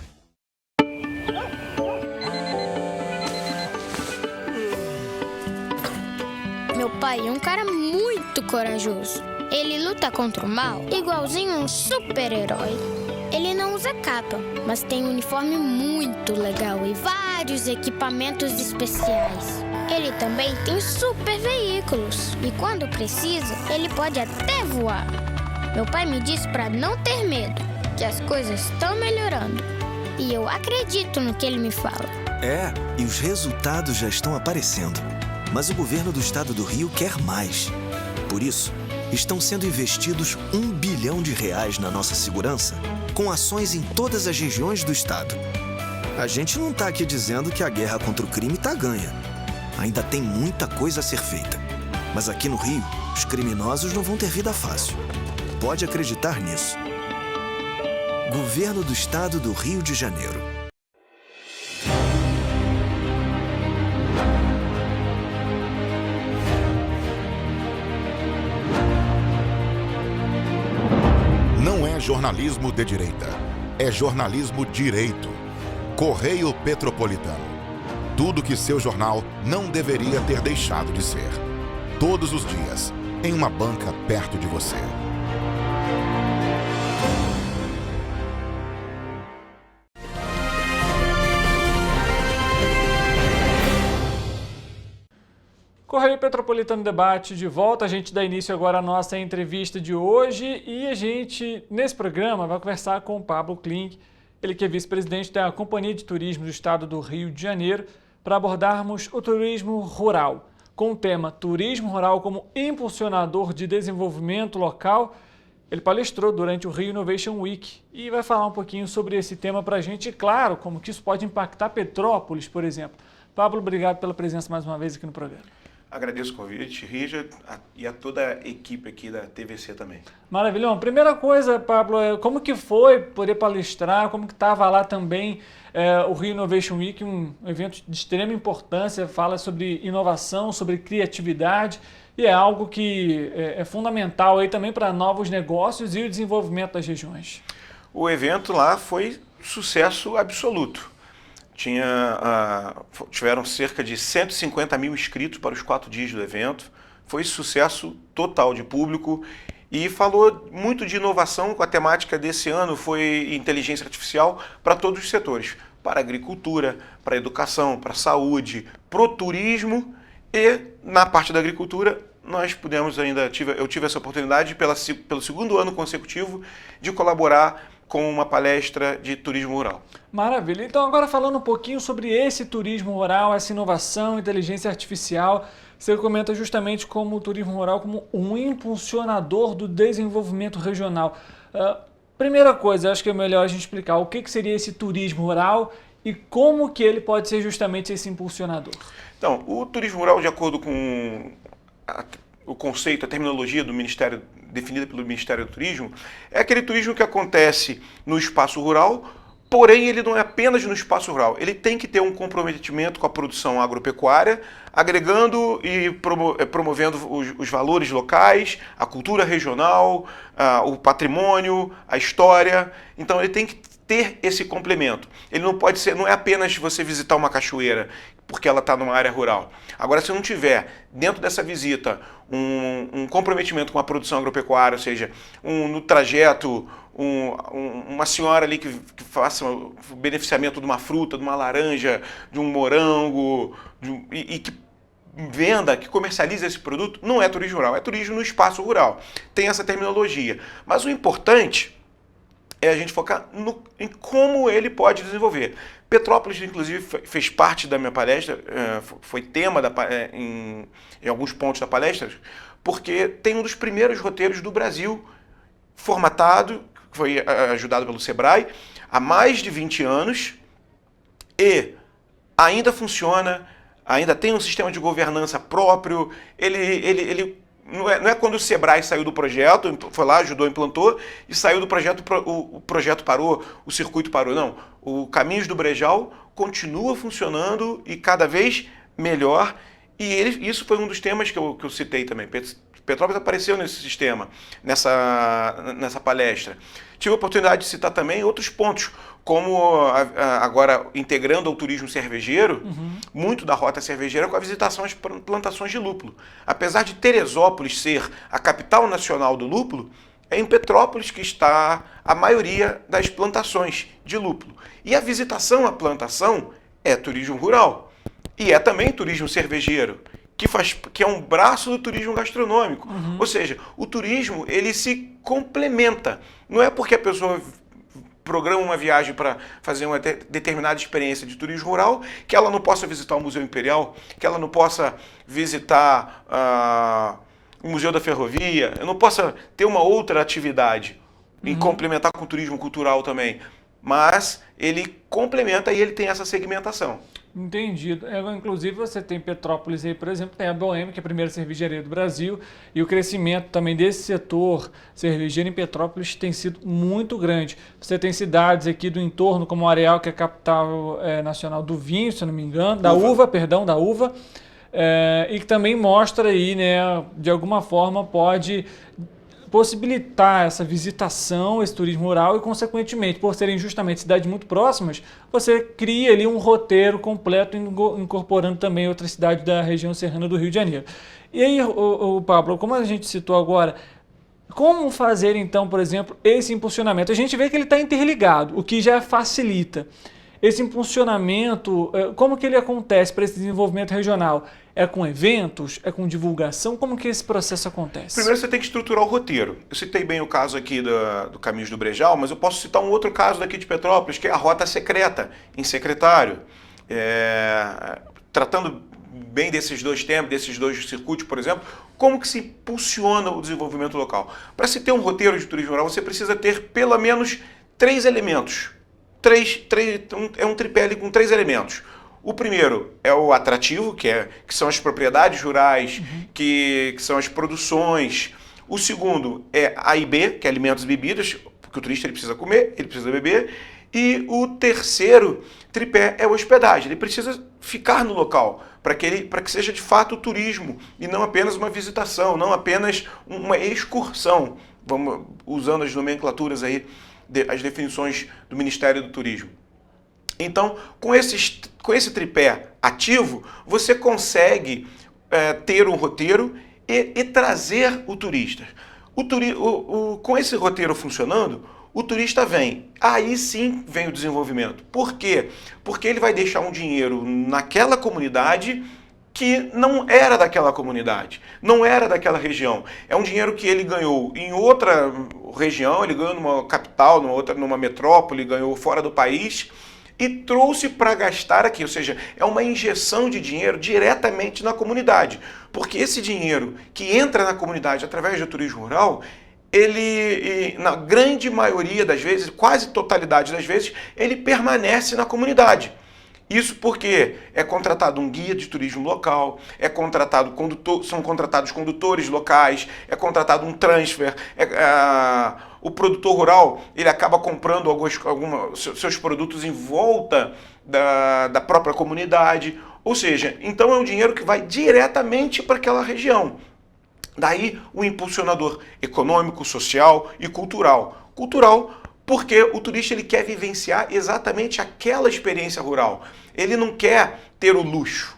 Meu pai é um cara muito corajoso. Ele luta contra o mal igualzinho um super-herói. Ele não usa capa, mas tem um uniforme muito legal e vários equipamentos especiais. Ele também tem super veículos e quando precisa, ele pode até voar. Meu pai me disse para não ter medo, que as coisas estão melhorando. E eu acredito no que ele me fala. É, e os resultados já estão aparecendo. Mas o governo do estado do Rio quer mais. Por isso, estão sendo investidos R$1 bilhão na nossa segurança, com ações em todas as regiões do estado. A gente não está aqui dizendo que a guerra contra o crime está ganha. Ainda tem muita coisa a ser feita. Mas aqui no Rio, os criminosos não vão ter vida fácil. Pode acreditar nisso. Governo do Estado do Rio de Janeiro. Não é jornalismo de direita, é jornalismo direito. Correio Petropolitano. Tudo que seu jornal não deveria ter deixado de ser. Todos os dias, em uma banca perto de você. Correio Petropolitano Debate de volta. A gente dá início agora à nossa entrevista de hoje e a gente, nesse programa, vai conversar com o Pablo Klink, ele que é vice-presidente da Companhia de Turismo do Estado do Rio de Janeiro, para abordarmos o turismo rural, com o tema Turismo Rural como impulsionador de desenvolvimento local. Ele palestrou durante o Rio Innovation Week e vai falar um pouquinho sobre esse tema para a gente e, claro, como que isso pode impactar Petrópolis, por exemplo. Pablo, obrigado pela presença mais uma vez aqui no programa. Agradeço o convite, Richard, e a toda a equipe aqui da TVC também. Maravilhão. Primeira coisa, Pablo, como que foi poder palestrar, como que estava lá também o Rio Innovation Week, um evento de extrema importância, fala sobre inovação, sobre criatividade, e é algo que é fundamental aí também para novos negócios e o desenvolvimento das regiões. O evento lá foi sucesso absoluto. Tiveram cerca de 150 mil inscritos para os 4 dias do evento. Foi sucesso total de público e falou muito de inovação. Com a temática desse ano foi inteligência artificial para todos os setores. Para a agricultura, para a educação, para a saúde, para o turismo e na parte da agricultura nós pudemos eu tive essa oportunidade pelo 2º ano consecutivo de colaborar com uma palestra de turismo rural. Maravilha. Então agora falando um pouquinho sobre esse turismo rural, essa inovação, inteligência artificial, você comenta justamente como o turismo rural como um impulsionador do desenvolvimento regional. Primeira coisa, acho que é melhor a gente explicar o que seria esse turismo rural e como que ele pode ser justamente esse impulsionador. Então, o turismo rural, de acordo com o conceito, a terminologia do Ministério, definida pelo Ministério do Turismo, é aquele turismo que acontece no espaço rural, porém ele não é apenas no espaço rural, ele tem que ter um comprometimento com a produção agropecuária, agregando e promovendo os valores locais, a cultura regional, o patrimônio, a história. Então ele tem que ter esse complemento. Ele não pode ser, não é apenas você visitar uma cachoeira porque ela está numa área rural. Agora, se não tiver dentro dessa visita um comprometimento com a produção agropecuária, ou seja, no trajeto uma senhora ali que faça o beneficiamento de uma fruta, de uma laranja, de um morango, e que venda, que comercializa esse produto, não é turismo rural, é turismo no espaço rural. Tem essa terminologia. Mas o importante é a gente focar em como ele pode desenvolver. Petrópolis, inclusive, fez parte da minha palestra, foi tema em alguns pontos da palestra, porque tem um dos primeiros roteiros do Brasil formatado, que foi ajudado pelo Sebrae, há mais de 20 anos, e ainda funciona, ainda tem um sistema de governança próprio, não é quando o Sebrae saiu do projeto, foi lá, ajudou, implantou, e saiu do projeto, o projeto parou, o circuito parou. Não, o Caminhos do Brejal continua funcionando e cada vez melhor, e isso foi um dos temas que eu citei também. Petrópolis apareceu nesse sistema, nessa palestra. Tive a oportunidade de citar também outros pontos, como agora integrando ao turismo cervejeiro, muito da rota cervejeira com a visitação às plantações de lúpulo. Apesar de Teresópolis ser a capital nacional do lúpulo, é em Petrópolis que está a maioria das plantações de lúpulo. E a visitação à plantação é turismo rural e é também turismo cervejeiro, que é um braço do turismo gastronômico. Ou seja, o turismo ele se complementa. Não é porque a pessoa programa uma viagem para fazer uma determinada experiência de turismo rural, que ela não possa visitar o Museu Imperial, que ela não possa visitar o Museu da Ferrovia, não possa ter uma outra atividade em complementar com o turismo cultural também. Mas ele complementa e ele tem essa segmentação. Entendido. Inclusive você tem Petrópolis aí, por exemplo, tem a Boêmia, que é a primeira cervejaria do Brasil, e o crescimento também desse setor cervejeiro em Petrópolis tem sido muito grande. Você tem cidades aqui do entorno, como Areal, que é a capital nacional do vinho, se eu não me engano, da uva, e que também mostra aí, né, de alguma forma pode possibilitar essa visitação, esse turismo rural e, consequentemente, por serem justamente cidades muito próximas, você cria ali um roteiro completo incorporando também outras cidades da região serrana do Rio de Janeiro. E aí, Pablo, como a gente citou agora, como fazer então, por exemplo, esse impulsionamento? A gente vê que ele está interligado, o que já facilita. Esse impulsionamento, como que ele acontece para esse desenvolvimento regional? É com eventos? É com divulgação? Como que esse processo acontece? Primeiro você tem que estruturar o roteiro. Eu citei bem o caso aqui do Caminhos do Brejal, mas eu posso citar um outro caso daqui de Petrópolis, que é a Rota Secreta, em Secretário. Tratando bem desses dois temas, desses dois circuitos, por exemplo, como que se impulsiona o desenvolvimento local. Para se ter um roteiro de turismo rural, você precisa ter pelo menos 3 elementos. É um tripé ali com 3 elementos. O primeiro é o atrativo, que são as propriedades rurais, que são as produções. O segundo é A e B, que é alimentos e bebidas, porque o turista ele precisa comer, ele precisa beber. E o terceiro tripé é a hospedagem, ele precisa ficar no local, para que seja de fato turismo, e não apenas uma visitação, não apenas uma excursão, vamos usando as nomenclaturas aí, as definições do Ministério do Turismo. Então, com esse tripé ativo, você consegue ter um roteiro e trazer o turista. Com esse roteiro funcionando, o turista vem. Aí sim vem o desenvolvimento. Por quê? Porque ele vai deixar um dinheiro naquela comunidade que não era daquela comunidade, não era daquela região. É um dinheiro que ele ganhou em outra região, ele ganhou numa capital, numa metrópole, ganhou fora do país e trouxe para gastar aqui. Ou seja, é uma injeção de dinheiro diretamente na comunidade. Porque esse dinheiro que entra na comunidade através do turismo rural, ele, na grande maioria das vezes, quase totalidade das vezes, ele permanece na comunidade. Isso porque é contratado um guia de turismo local, são contratados condutores locais, é contratado um transfer, o produtor rural ele acaba comprando seus produtos em volta da própria comunidade. Ou seja, então é um dinheiro que vai diretamente para aquela região. Daí o impulsionador econômico, social e cultural. Cultural porque o turista ele quer vivenciar exatamente aquela experiência rural. Ele não quer ter o luxo.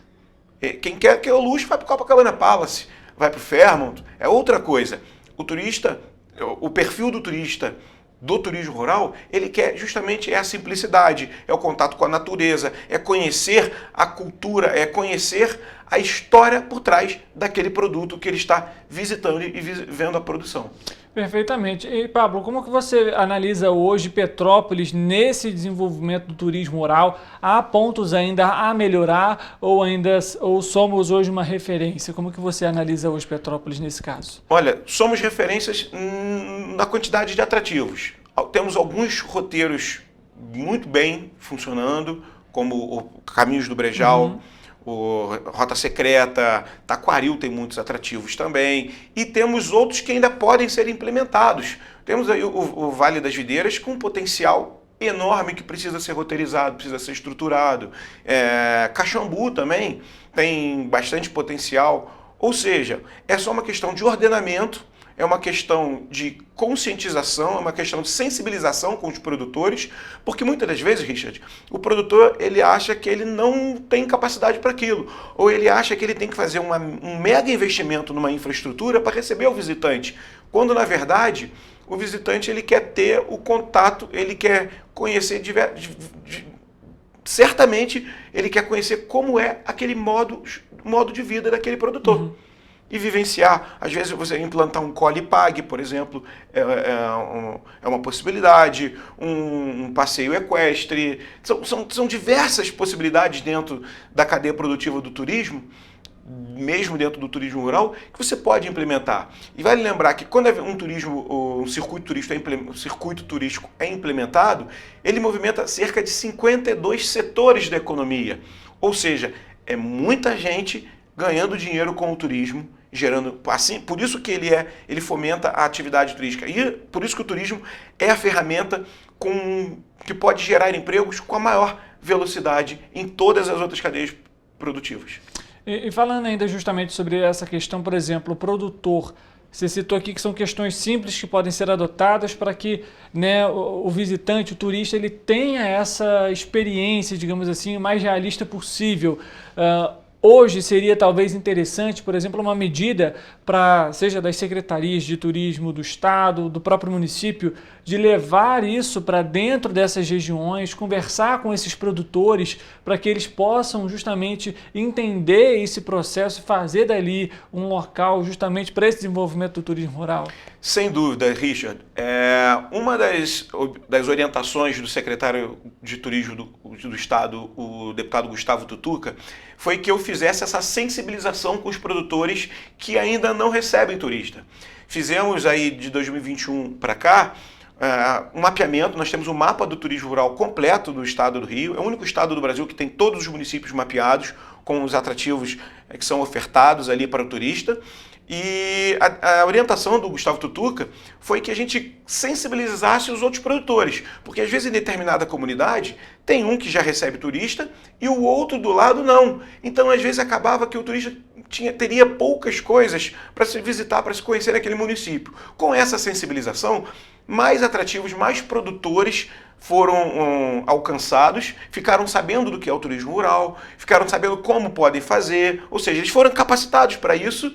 Quem quer ter o luxo vai para o Copacabana Palace, vai para o Fairmont, é outra coisa. O perfil do turista do turismo rural, ele quer justamente a simplicidade, é o contato com a natureza, é conhecer a cultura, é conhecer a história por trás daquele produto que ele está visitando e vendo a produção. Perfeitamente. E, Pablo, como que você analisa hoje Petrópolis nesse desenvolvimento do turismo rural? Há pontos ainda a melhorar ou somos hoje uma referência? Como que você analisa hoje Petrópolis nesse caso? Olha, somos referências na quantidade de atrativos. Temos alguns roteiros muito bem funcionando, como o Caminhos do Brejal, o Rota Secreta, Taquaril tem muitos atrativos também, e temos outros que ainda podem ser implementados. Temos aí o Vale das Videiras com um potencial enorme que precisa ser roteirizado, precisa ser estruturado. Caxambu também tem bastante potencial, ou seja, é só uma questão de ordenamento, é uma questão de conscientização, é uma questão de sensibilização com os produtores, porque muitas das vezes, Richard, o produtor ele acha que ele não tem capacidade para aquilo, ou ele acha que ele tem que fazer um mega investimento numa infraestrutura para receber o visitante, quando na verdade o visitante ele quer ter o contato, ele quer conhecer certamente ele quer conhecer como é aquele modo de vida daquele produtor. e vivenciar. Às vezes você implantar um cole-pague, por exemplo, é uma possibilidade, um passeio equestre. São diversas possibilidades dentro da cadeia produtiva do turismo, mesmo dentro do turismo rural, que você pode implementar. E vale lembrar que quando um circuito turístico é implementado, ele movimenta cerca de 52 setores da economia. Ou seja, é muita gente ganhando dinheiro com o turismo, gerando, assim, por isso que ele fomenta a atividade turística. E por isso que o turismo é a ferramenta que pode gerar empregos com a maior velocidade em todas as outras cadeias produtivas. E falando ainda justamente sobre essa questão, por exemplo, o produtor, você citou aqui que são questões simples que podem ser adotadas para que, né, o visitante, o turista, ele tenha essa experiência, digamos assim, o mais realista possível. Hoje seria talvez interessante, por exemplo, uma medida seja das secretarias de turismo do estado, do próprio município, de levar isso para dentro dessas regiões, conversar com esses produtores para que eles possam justamente entender esse processo e fazer dali um local justamente para esse desenvolvimento do turismo rural. Sem dúvida, Richard. Uma das orientações do secretário de turismo do estado, o deputado Gustavo Tutuca, foi que eu fizesse essa sensibilização com os produtores que ainda não recebem turista. Fizemos aí de 2021 para cá um mapeamento. Nós temos um mapa do turismo rural completo do estado do Rio. É o único estado do Brasil que tem todos os municípios mapeados com os atrativos que são ofertados ali para o turista. E a orientação do Gustavo Tutuca foi que a gente sensibilizasse os outros produtores, porque às vezes em determinada comunidade tem um que já recebe turista e o outro do lado não. Então às vezes acabava que o turista teria poucas coisas para se visitar, para se conhecer naquele município. Com essa sensibilização, mais atrativos, mais produtores foram alcançados, ficaram sabendo do que é o turismo rural, ficaram sabendo como podem fazer, ou seja, eles foram capacitados para isso.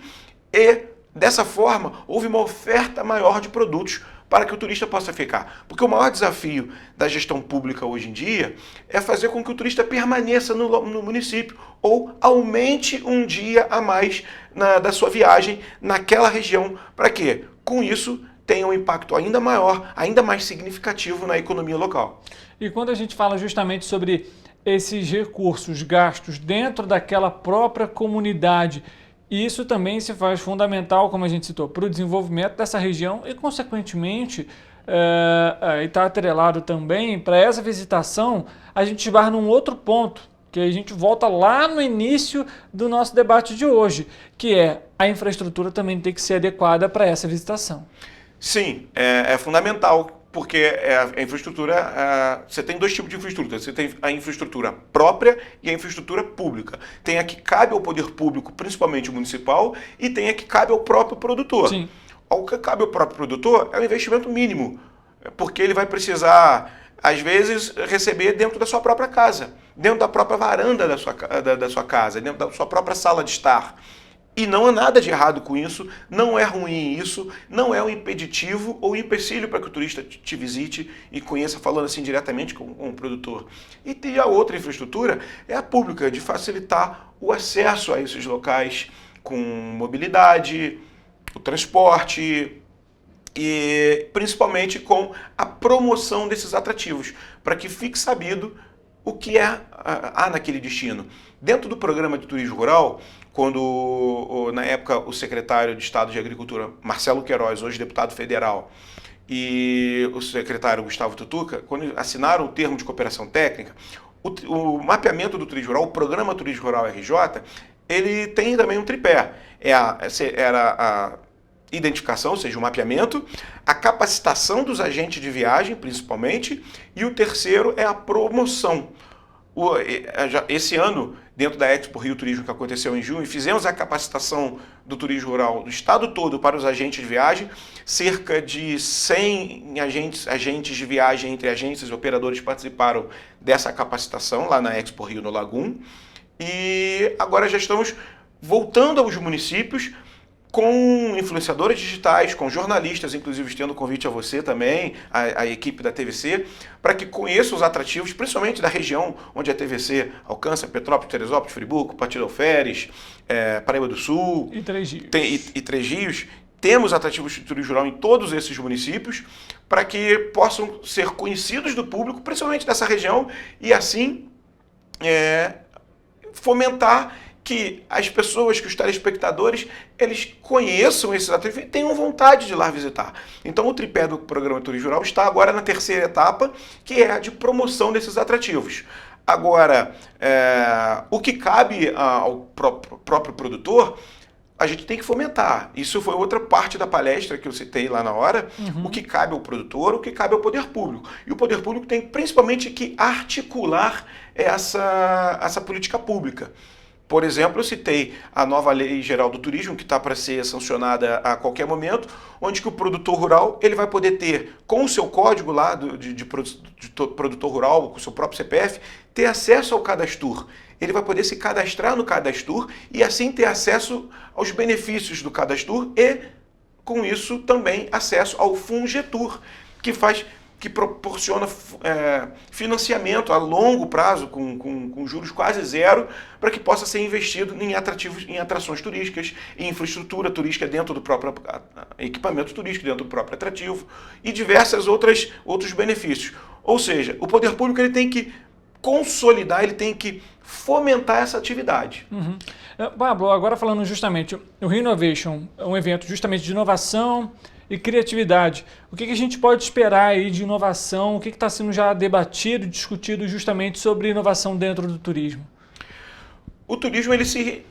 E, dessa forma, houve uma oferta maior de produtos para que o turista possa ficar. Porque o maior desafio da gestão pública hoje em dia é fazer com que o turista permaneça no município ou aumente um dia a mais da sua viagem naquela região. Para quê? Com isso, tenha um impacto ainda maior, ainda mais significativo na economia local. E quando a gente fala justamente sobre esses recursos gastos dentro daquela própria comunidade, isso também se faz fundamental, como a gente citou, para o desenvolvimento dessa região e, consequentemente, está atrelado também para essa visitação. A gente esbarra num outro ponto, que a gente volta lá no início do nosso debate de hoje, que é a infraestrutura também tem que ser adequada para essa visitação. Sim, é fundamental. Porque a infraestrutura, você tem dois tipos de infraestrutura. Você tem a infraestrutura própria e a infraestrutura pública. Tem a que cabe ao poder público, principalmente o municipal, e tem a que cabe ao próprio produtor. Sim. O que cabe ao próprio produtor é um investimento mínimo, porque ele vai precisar, às vezes, receber dentro da sua própria casa, dentro da própria varanda da sua casa, dentro da sua própria sala de estar. E não há nada de errado com isso, não é ruim isso, não é um impeditivo ou empecilho para que o turista te visite e conheça, falando assim diretamente com o produtor. E a outra infraestrutura é a pública, de facilitar o acesso a esses locais com mobilidade, o transporte e principalmente com a promoção desses atrativos, para que fique sabido o que há naquele destino. Dentro do programa de turismo rural, quando, na época, o secretário de Estado de Agricultura, Marcelo Queiroz, hoje deputado federal, e o secretário Gustavo Tutuca, quando assinaram o termo de cooperação técnica, o mapeamento do turismo rural, o programa Turismo Rural RJ, ele tem também um tripé. Era a identificação, ou seja, o mapeamento, a capacitação dos agentes de viagem, principalmente, e o terceiro é a promoção. Esse ano, dentro da Expo Rio Turismo, que aconteceu em junho, fizemos a capacitação do turismo rural do estado todo para os agentes de viagem. Cerca de 100 agentes de viagem entre agências e operadores participaram dessa capacitação lá na Expo Rio, no Lagum. E agora já estamos voltando aos municípios com influenciadores digitais, com jornalistas, inclusive estendo convite a você também, a equipe da TVC, para que conheça os atrativos, principalmente da região onde a TVC alcança, Petrópolis, Teresópolis, Friburgo, Partido Alferes, Paraíba do Sul e Três Rios. E Três Rios. Temos atrativos de turismo rural em todos esses municípios, para que possam ser conhecidos do público, principalmente dessa região, e assim fomentar que as pessoas, que os telespectadores, eles conheçam esses atrativos e tenham vontade de ir lá visitar. Então o tripé do programa Turismo Rural está agora na terceira etapa, que é a de promoção desses atrativos. Agora, o que cabe ao próprio produtor, a gente tem que fomentar. Isso foi outra parte da palestra que eu citei lá na hora. O que cabe ao produtor, o que cabe ao poder público. E o poder público tem principalmente que articular essa política pública. Por exemplo, eu citei a nova Lei Geral do Turismo, que está para ser sancionada a qualquer momento, onde que o produtor rural ele vai poder ter, com o seu código lá de produtor rural, com o seu próprio CPF, ter acesso ao Cadastur. Ele vai poder se cadastrar no Cadastur e assim ter acesso aos benefícios do Cadastur e, com isso, também acesso ao Fungetur, que proporciona financiamento a longo prazo, com juros quase zero, para que possa ser investido em atrações turísticas, em infraestrutura turística dentro do próprio equipamento turístico, dentro do próprio atrativo, e diversos outros benefícios. Ou seja, o poder público ele tem que consolidar, ele tem que fomentar essa atividade. Pablo, agora falando justamente, o Rio Innovation é um evento justamente de inovação e criatividade. O que a gente pode esperar aí de inovação? O que está sendo já debatido e discutido justamente sobre inovação dentro do turismo? O turismo ele se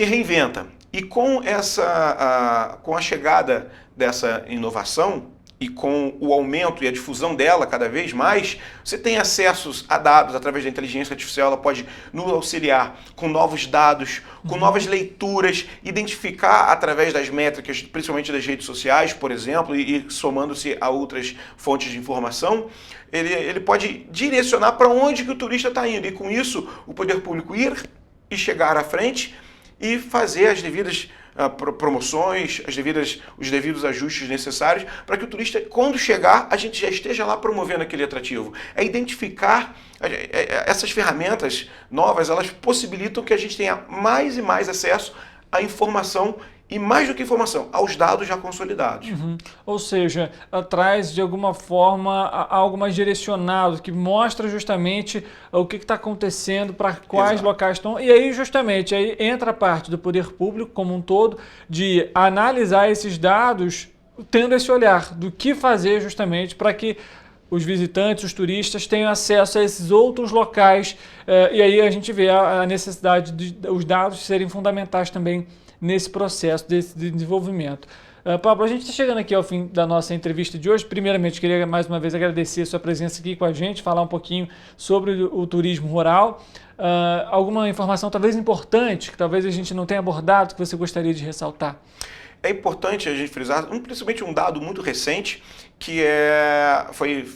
reinventa. E com a chegada dessa inovação e com o aumento e a difusão dela cada vez mais, você tem acessos a dados através da inteligência artificial, ela pode nos auxiliar com novos dados, com novas leituras, identificar através das métricas, principalmente das redes sociais, por exemplo, e somando-se a outras fontes de informação, ele pode direcionar para onde que o turista está indo. E com isso, o poder público ir e chegar à frente e fazer as devidas promoções, os devidos ajustes necessários para que o turista, quando chegar, a gente já esteja lá promovendo aquele atrativo. É identificar essas ferramentas novas, elas possibilitam que a gente tenha mais e mais acesso à informação e, mais do que informação, aos dados já consolidados. Ou seja, traz de alguma forma algo mais direcionado, que mostra justamente o que está acontecendo, para quais locais estão. E aí justamente aí entra a parte do poder público como um todo, de analisar esses dados, tendo esse olhar do que fazer justamente para que os visitantes, os turistas tenham acesso a esses outros locais. E aí a gente vê a necessidade de os dados serem fundamentais também nesse processo desse desenvolvimento. Pablo, a gente está chegando aqui ao fim da nossa entrevista de hoje. Primeiramente, queria mais uma vez agradecer a sua presença aqui com a gente, falar um pouquinho sobre o turismo rural. Alguma informação talvez importante, que talvez a gente não tenha abordado, que você gostaria de ressaltar? É importante a gente frisar, principalmente um dado muito recente, que foi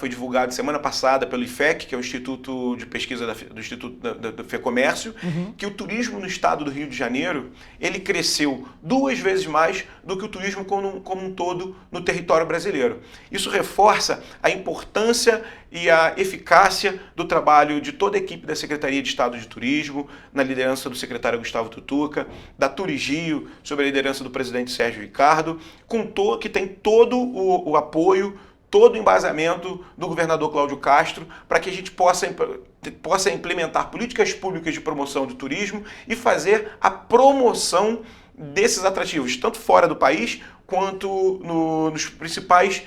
divulgado semana passada pelo IFEC, que é o Instituto de Pesquisa do Instituto do FEComércio, que o turismo no estado do Rio de Janeiro, ele cresceu 2 vezes mais do que o turismo como um todo no território brasileiro. Isso reforça a importância e a eficácia do trabalho de toda a equipe da Secretaria de Estado de Turismo, na liderança do secretário Gustavo Tutuca, da Turigio, sob a liderança do presidente Sérgio Ricardo, que tem todo o apoio, todo o embasamento do governador Cláudio Castro, para que a gente possa implementar políticas públicas de promoção do turismo e fazer a promoção desses atrativos, tanto fora do país, quanto nos principais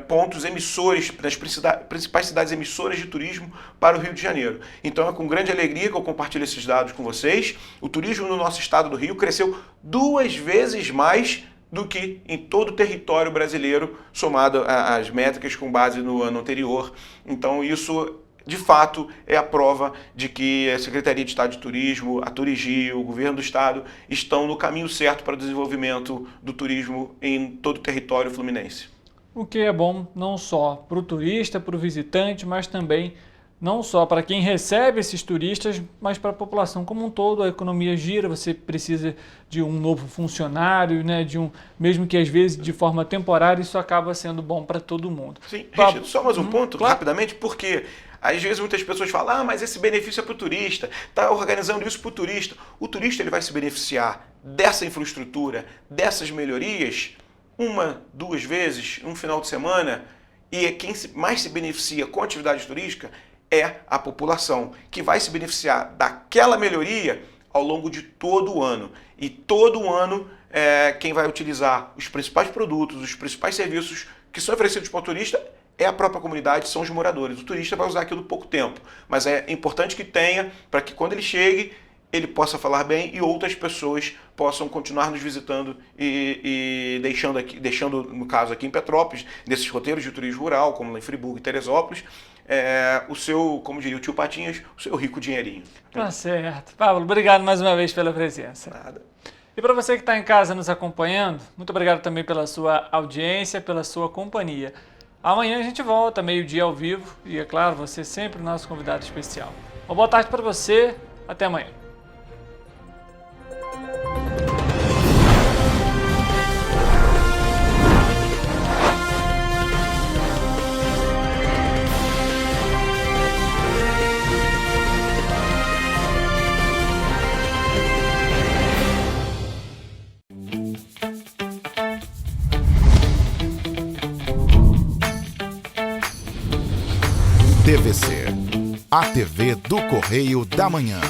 pontos emissores, nas principais cidades emissoras de turismo para o Rio de Janeiro. Então é com grande alegria que eu compartilho esses dados com vocês. O turismo no nosso estado do Rio cresceu 2 vezes mais do que em todo o território brasileiro, somado às métricas com base no ano anterior. Então isso, de fato, é a prova de que a Secretaria de Estado de Turismo, a Turigio, o governo do estado estão no caminho certo para o desenvolvimento do turismo em todo o território fluminense. O que é bom não só para o turista, para o visitante, mas também não só para quem recebe esses turistas, mas para a população como um todo. A economia gira, você precisa de um novo funcionário, né? Mesmo que às vezes de forma temporária, isso acaba sendo bom para todo mundo. Sim, Richard, só mais um ponto, claro. Rapidamente, porque às vezes muitas pessoas falam, mas esse benefício é para o turista, está organizando isso para o turista. O turista ele vai se beneficiar dessa infraestrutura, dessas melhorias, 1, 2 vezes, um final de semana, e quem mais se beneficia com a atividade turística é a população, que vai se beneficiar daquela melhoria ao longo de todo o ano. E todo ano, quem vai utilizar os principais produtos, os principais serviços que são oferecidos para o turista é a própria comunidade, são os moradores. O turista vai usar aquilo pouco tempo, mas é importante que tenha, para que quando ele chegue, ele possa falar bem e outras pessoas possam continuar nos visitando e deixando, no caso aqui em Petrópolis, nesses roteiros de turismo rural, como lá em Friburgo e Teresópolis, o seu, como diria o tio Patinhas, o seu rico dinheirinho. Tá certo. Pablo, obrigado mais uma vez pela presença. Nada. E para você que está em casa nos acompanhando, muito obrigado também pela sua audiência, pela sua companhia. Amanhã a gente volta, meio-dia ao vivo, e é claro, você sempre o nosso convidado especial. Uma boa tarde para você, até amanhã. TVC, a TV do Correio da Manhã.